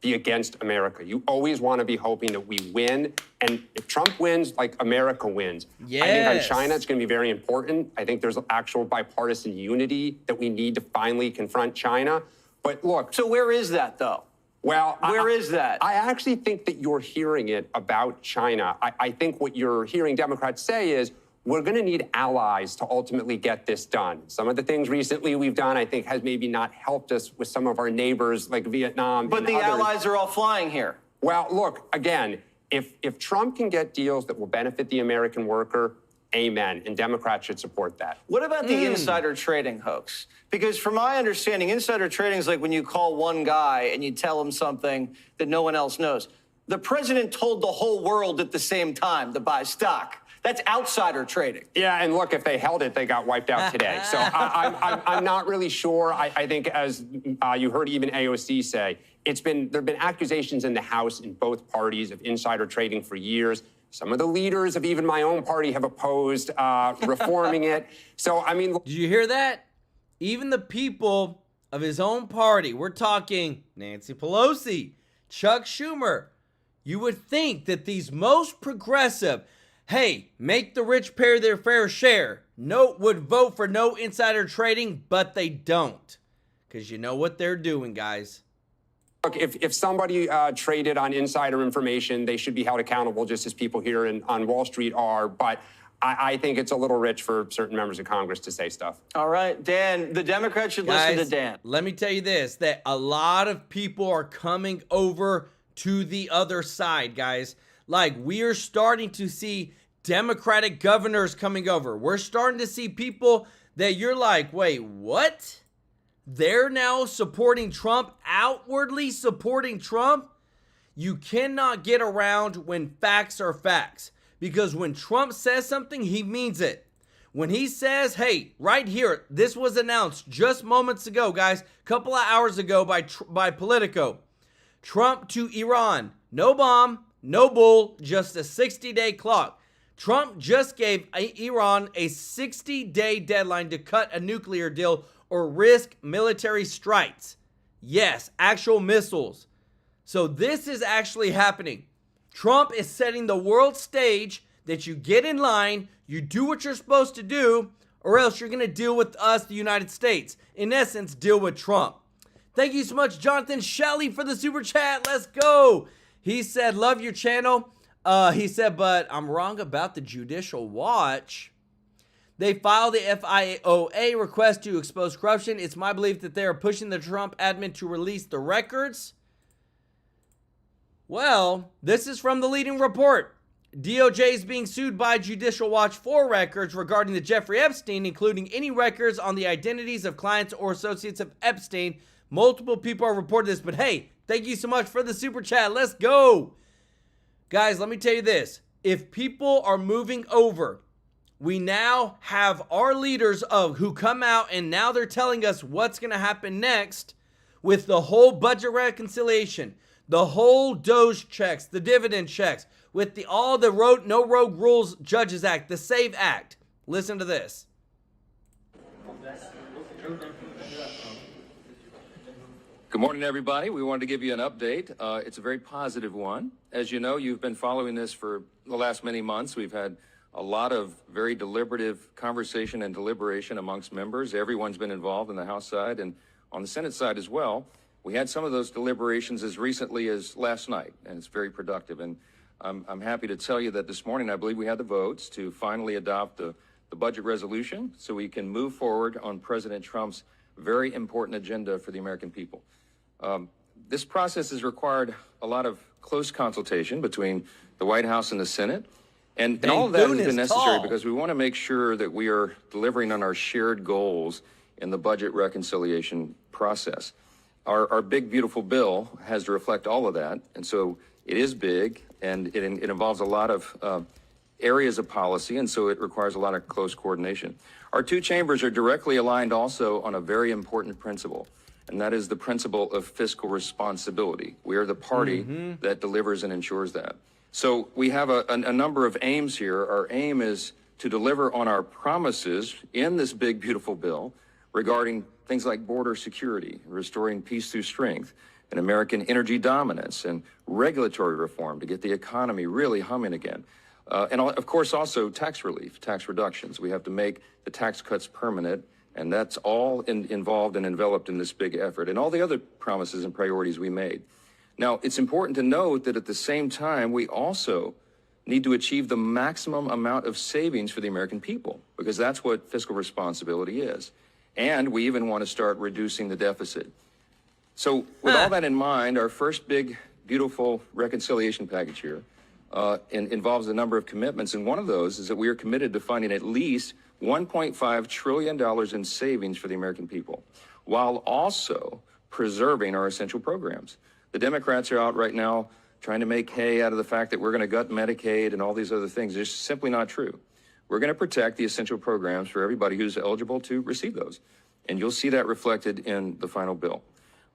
be against America. You always want to be hoping that we win. And if Trump wins, like, America wins. Yes. I think on China, it's going to be very important. I think there's actual bipartisan unity that we need to finally confront China. But look. So where is that, though? Well, where is that? I actually think that you're hearing it about China. I think what you're hearing Democrats say is, we're going to need allies to ultimately get this done. Some of the things recently we've done, I think, has maybe not helped us with some of our neighbors like Vietnam. But and the others. allies are all flying here. Well, look, again, if Trump can get deals that will benefit the American worker, amen, and Democrats should support that. What about the insider trading hoax? Because from my understanding, insider trading is like when you call one guy and you tell him something that no one else knows. The president told the whole world at the same time to buy stock. That's outsider trading. Yeah, and look, if they held it, they got wiped out today. So I'm not really sure. I think, as you heard even AOC say, there have been accusations in the House in both parties of insider trading for years. Some of the leaders of even my own party have opposed reforming it. So, I mean... Did you hear that? Even the people of his own party, we're talking Nancy Pelosi, Chuck Schumer, you would think that these most progressive... hey, make the rich pay their fair share. Would vote for no insider trading, but they don't. Because you know what they're doing, guys. Look, if somebody traded on insider information, they should be held accountable just as people here on Wall Street are. But I think it's a little rich for certain members of Congress to say stuff. All right, Dan, the Democrats should listen to Dan. Let me tell you this, that a lot of people are coming over to the other side, guys. Like, we are starting to see Democratic governors coming over. We're starting to see people that you're like, wait, what? They're now supporting Trump, outwardly supporting Trump? You cannot get around when facts are facts. Because when Trump says something, he means it. When he says, hey, right here, this was announced just moments ago, guys, a couple of hours ago by Politico. Trump to Iran. No bomb, no bull, just a 60-day clock. Trump just gave Iran a 60-day deadline to cut a nuclear deal or risk military strikes. Yes, actual missiles. So this is actually happening. Trump is setting the world stage that you get in line, you do what you're supposed to do, or else you're going to deal with us, the United States. In essence, deal with Trump. Thank you so much, Jonathan Shelley, for the super chat. Let's go. He said, love your channel. He said, but I'm wrong about the Judicial Watch. They filed the FIOA request to expose corruption. It's my belief that they are pushing the Trump admin to release the records. Well, this is from the leading report. DOJ is being sued by Judicial Watch for records regarding the Jeffrey Epstein, including any records on the identities of clients or associates of Epstein. Multiple people have reported this, but hey, thank you so much for the super chat. Let's go. Guys, let me tell you this. If people are moving over, we now have our leaders who come out and now they're telling us what's going to happen next with the whole budget reconciliation, the whole DOGE checks, the dividend checks, with all the No Rogue Rules Judges Act, the SAVE Act. Listen to this. Good morning, everybody. We wanted to give you an update. It's a very positive one. As you know, you've been following this for the last many months. We've had a lot of very deliberative conversation and deliberation amongst members. Everyone's been involved in the House side and on the Senate side as well. We had some of those deliberations as recently as last night, and it's very productive. And I'm happy to tell you that this morning, I believe we had the votes to finally adopt the budget resolution so we can move forward on President Trump's very important agenda for the American people. This process has required a lot of close consultation between the White House and the Senate. And all of that has been necessary because we want to make sure that we are delivering on our shared goals in the budget reconciliation process. Our big, beautiful bill has to reflect all of that. And so it is big, and it involves a lot of areas of policy, and so it requires a lot of close coordination. Our two chambers are directly aligned also on a very important principle, and that is the principle of fiscal responsibility. We are the party that delivers and ensures that. So we have a number of aims here. Our aim is to deliver on our promises in this big, beautiful bill regarding things like border security, restoring peace through strength, and American energy dominance, and regulatory reform to get the economy really humming again. And of course, also tax relief, tax reductions. We have to make the tax cuts permanent, and that's all involved and enveloped in this big effort, and all the other promises and priorities we made. Now, it's important to note that at the same time, we also need to achieve the maximum amount of savings for the American people, because that's what fiscal responsibility is. And we even want to start reducing the deficit. So with all that in mind, our first big, beautiful reconciliation package here involves a number of commitments. And one of those is that we are committed to finding at least $1.5 trillion in savings for the American people, while also preserving our essential programs. The Democrats are out right now trying to make hay out of the fact that we're going to gut Medicaid and all these other things. It's simply not true. We're going to protect the essential programs for everybody who's eligible to receive those. And you'll see that reflected in the final bill.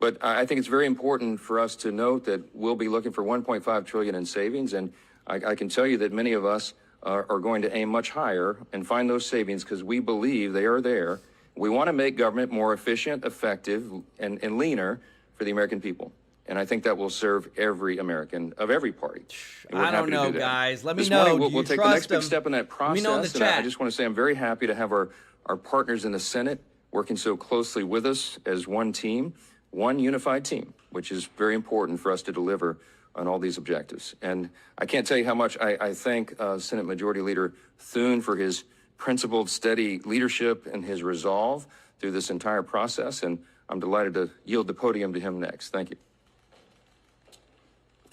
But I think it's very important for us to note that we'll be looking for $1.5 trillion in savings. And I can tell you that many of us are going to aim much higher and find those savings because we believe they are there. We want to make government more efficient, effective, and leaner for the American people. And I think that will serve every American of every party. I don't know, guys. Let me this know. Morning, we'll take the next big step in that process. Let me know in the chat. I just want to say I'm very happy to have our partners in the Senate working so closely with us as one team, one unified team, which is very important for us to deliver on all these objectives. And I can't tell you how much I thank Senate Majority Leader Thune for his principled, steady leadership and his resolve through this entire process. And I'm delighted to yield the podium to him next. Thank you.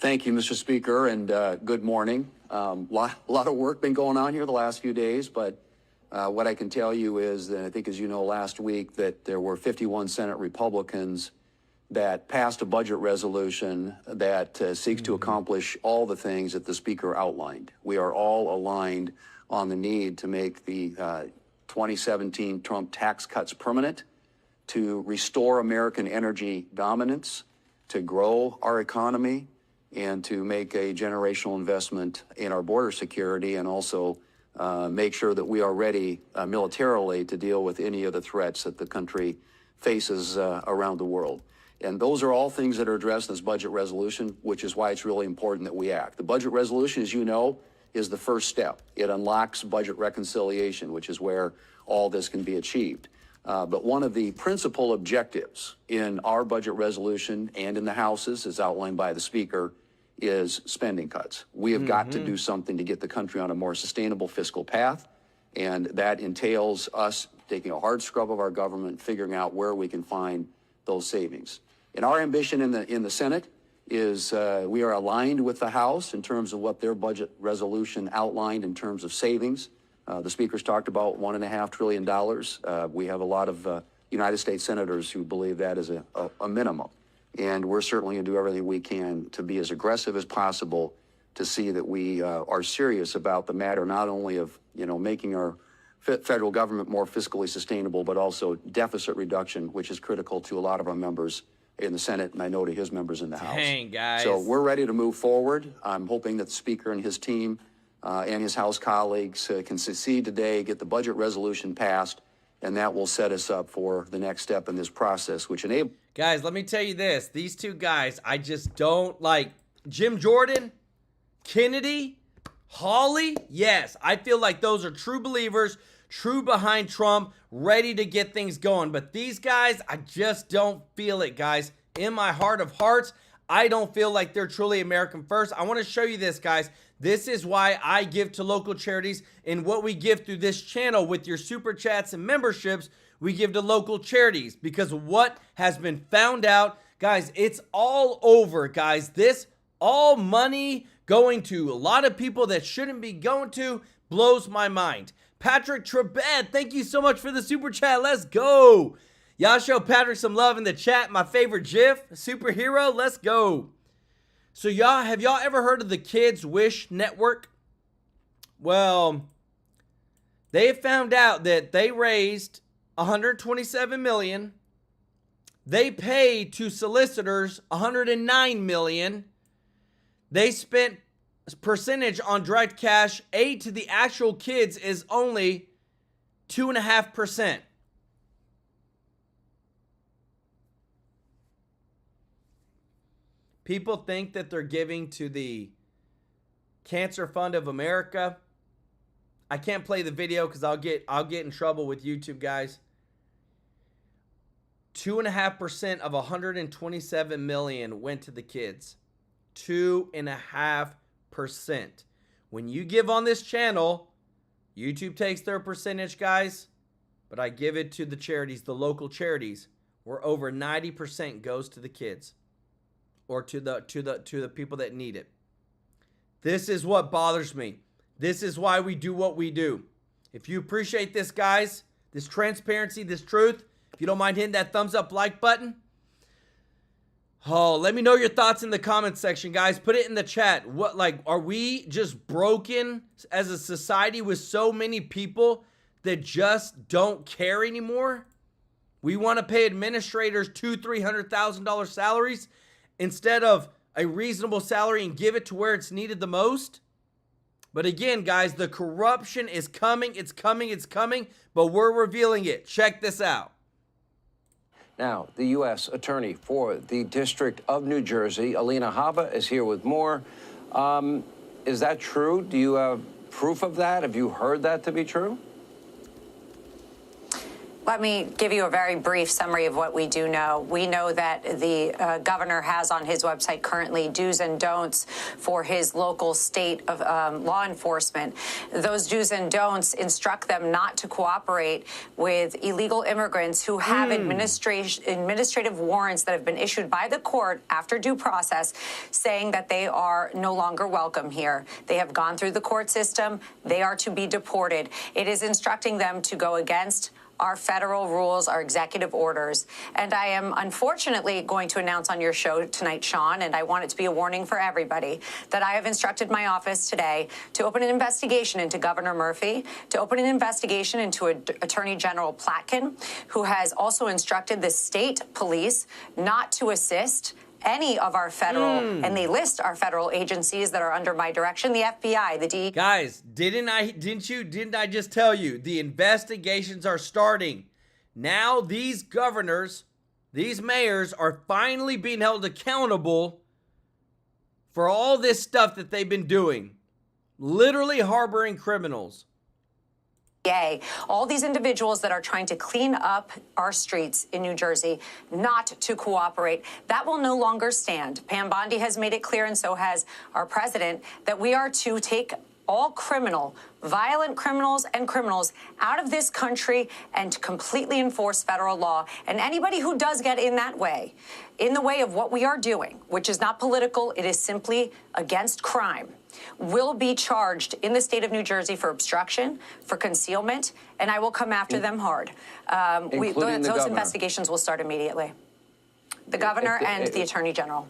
Thank you, Mr. Speaker, and good morning. A lot of work been going on here the last few days, but what I can tell you is that I think, as you know, last week that there were 51 Senate Republicans that passed a budget resolution that seeks to accomplish all the things that the Speaker outlined. We are all aligned on the need to make the 2017 Trump tax cuts permanent, to restore American energy dominance, to grow our economy, and to make a generational investment in our border security, and also make sure that we are ready militarily to deal with any of the threats that the country faces around the world. And those are all things that are addressed in this budget resolution, which is why it's really important that we act. The budget resolution, as you know, is the first step. It unlocks budget reconciliation, which is where all this can be achieved. But one of the principal objectives in our budget resolution and in the House's, as outlined by the Speaker, is spending cuts. We have got to do something to get the country on a more sustainable fiscal path, and that entails us taking a hard scrub of our government, figuring out where we can find those savings. And our ambition in the Senate is we are aligned with the House in terms of what their budget resolution outlined in terms of savings. The Speaker's talked about $1.5 trillion. We have a lot of United States senators who believe that is a minimum. And we're certainly going to do everything we can to be as aggressive as possible to see that we are serious about the matter, not only of making our federal government more fiscally sustainable, but also deficit reduction, which is critical to a lot of our members in the Senate, and I know to his members in the House. Dang, guys. So we're ready to move forward. I'm hoping that the Speaker and his team and his House colleagues can succeed today, get the budget resolution passed, and that will set us up for the next step in this process, which enables... Guys, let me tell you this. These two guys, I just don't like. Jim Jordan, Kennedy, Hawley, yes, I feel like those are true believers, true behind Trump, ready to get things going. But these guys, I just don't feel it, guys. In my heart of hearts, I don't feel like they're truly American first. I want to show you this, guys. This is why I give to local charities, and what we give through this channel with your super chats and memberships, we give to local charities, because what has been found out, guys, it's all over, guys. This all money going to a lot of people that shouldn't be going to blows my mind. Patrick Trebet, thank you so much for the super chat. Let's go. Y'all show Patrick some love in the chat. My favorite GIF, superhero. Let's go. So have y'all ever heard of the Kids Wish Network? Well, they found out that they raised $127 million. They paid to solicitors $109 million. They spent percentage on direct cash. Aid to the actual kids is only 2.5%. People think that they're giving to the Cancer Fund of America. I can't play the video because I'll get in trouble with YouTube, guys. 2.5% of 127 million went to the kids. 2.5%. When you give on this channel, YouTube takes their percentage, guys, but I give it to the charities, the local charities, where over 90% goes to the kids or to the people that need it. This is what bothers me. This is why we do what we do. If you appreciate this, guys, this transparency, this truth, if you don't mind hitting that thumbs up like button. Oh, let me know your thoughts in the comments section, guys. Put it in the chat. What, like, are we just broken as a society with so many people that just don't care anymore? We want to pay administrators $200,000-$300,000 salaries instead of a reasonable salary and give it to where it's needed the most? But again, guys, the corruption is coming. It's coming. It's coming. But we're revealing it. Check this out. Now, the U.S. Attorney for the District of New Jersey, Alina Habba, is here with more. Is that true? Do you have proof of that? Have you heard that to be true? Let me give you a very brief summary of what we do know. We know that the governor has on his website currently do's and don'ts for his local state of law enforcement. Those do's and don'ts instruct them not to cooperate with illegal immigrants who have administrative warrants that have been issued by the court after due process saying that they are no longer welcome here. They have gone through the court system. They are to be deported. It is instructing them to go against our federal rules, our executive orders. And I am unfortunately going to announce on your show tonight, Sean, and I want it to be a warning for everybody, that I have instructed my office today to open an investigation into Governor Murphy, to open an investigation into Attorney General Platkin, who has also instructed the state police not to assist any of our federal, and they list our federal agencies that are under my direction, the FBI, the DEA. Guys, didn't I just tell you the investigations are starting? Now these governors, these mayors are finally being held accountable for all this stuff that they've been doing. Literally harboring criminals. All these individuals that are trying to clean up our streets in New Jersey not to cooperate, that will no longer stand. Pam Bondi has made it clear, and so has our president, that we are to take all violent criminals and criminals out of this country and to completely enforce federal law. And anybody who does get in that way, in the way of what we are doing, which is not political, it is simply against crime, will be charged in the state of New Jersey for obstruction, for concealment, and I will come after them hard. Those investigations will start immediately. The governor and the attorney general.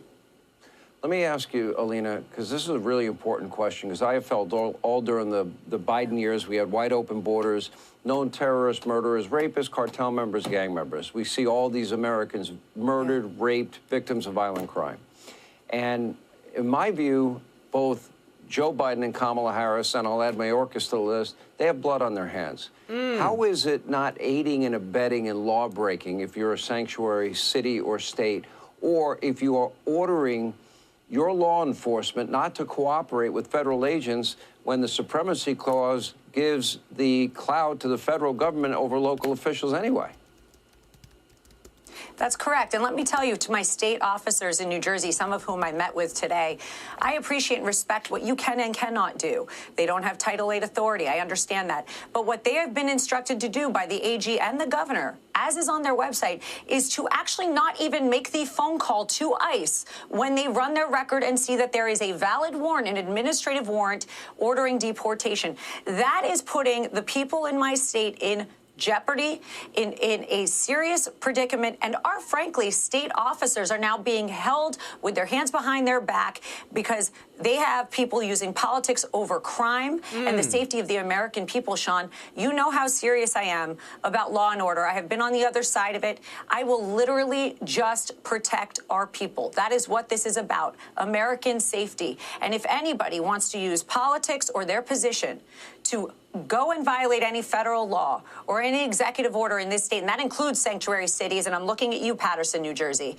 Let me ask you, Alina, because this is a really important question, because I have felt all during the Biden years, we had wide open borders, known terrorists, murderers, rapists, cartel members, gang members. We see all these Americans murdered, raped, victims of violent crime. And in my view, both Joe Biden and Kamala Harris, and I'll add Mayorkas to the list, they have blood on their hands. How is it not aiding and abetting in law breaking if you're a sanctuary city or state, or if you are ordering your law enforcement not to cooperate with federal agents when the Supremacy Clause gives the clout to the federal government over local officials anyway. That's correct. And let me tell you, to my state officers in New Jersey, some of whom I met with today, I appreciate and respect what you can and cannot do. They don't have Title VIII authority. I understand that. But what they have been instructed to do by the AG and the governor, as is on their website, is to actually not even make the phone call to ICE when they run their record and see that there is a valid warrant, an administrative warrant ordering deportation. That is putting the people in my state in jeopardy, in a serious predicament, and our, frankly, state officers are now being held with their hands behind their back because they have people using politics over crime and the safety of the American people. Sean, you know how serious I am about law and order. I have been on the other side of it. I will literally just protect our people. That is what this is about, American safety. And if anybody wants to use politics or their position to go and violate any federal law or any executive order in this state, and that includes sanctuary cities, and I'm looking at you, Paterson, New Jersey,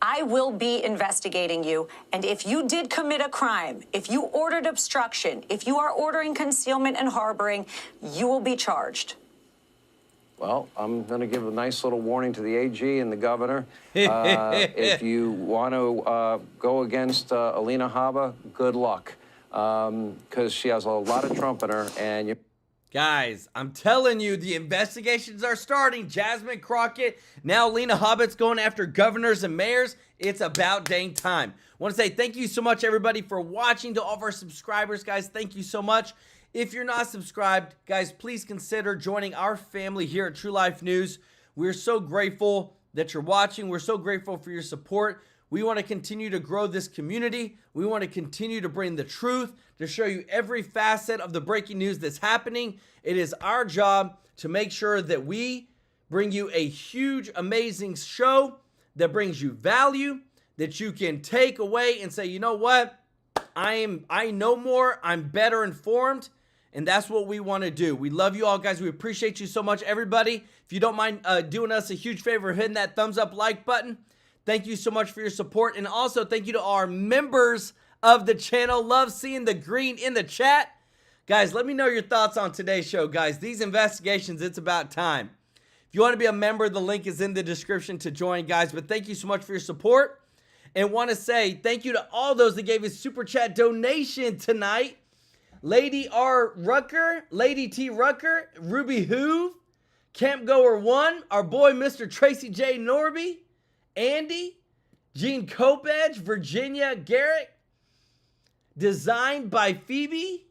I will be investigating you. And if you did commit a crime, if you ordered obstruction, if you are ordering concealment and harboring, you will be charged. Well, I'm going to give a nice little warning to the AG and the governor. If you want to go against Alina Habba, good luck, because she has a lot of Trump in her. And Guys, I'm telling you, the investigations are starting. Jasmine Crockett, now Lena Hobbitt's going after governors and mayors. It's about dang time. I want to say thank you so much, everybody, for watching. To all of our subscribers, guys, thank you so much. If you're not subscribed, guys, please consider joining our family here at TrueLife News. We're so grateful that you're watching. We're so grateful for your support. We want to continue to grow this community. We want to continue to bring the truth, to show you every facet of the breaking news that's happening. It is our job to make sure that we bring you a huge, amazing show that brings you value, that you can take away and say, you know what? I know more, I'm better informed, and that's what we want to do. We love you all, guys. We appreciate you so much, everybody. If you don't mind doing us a huge favor, hitting that thumbs up like button. Thank you so much for your support. And also thank you to our members of the channel. Love seeing the green in the chat. Guys, let me know your thoughts on today's show, guys. These investigations, it's about time. If you want to be a member, the link is in the description to join, guys. But thank you so much for your support. And want to say thank you to all those that gave us super chat donation tonight. Lady R. Rucker, Lady T. Rucker, Ruby Hoove, Camp Goer 1, our boy Mr. Tracy J. Norby, Andy, Gene Kopedge, Virginia Garrett, designed by Phoebe,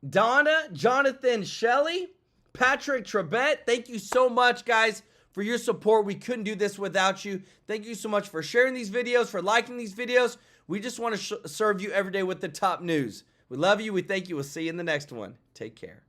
Donna, Jonathan Shelley, Patrick Trebet. Thank you so much, guys, for your support. We couldn't do this without you. Thank you so much for sharing these videos, for liking these videos. We just want to serve you every day with the top news. We love you. We thank you. We'll see you in the next one. Take care.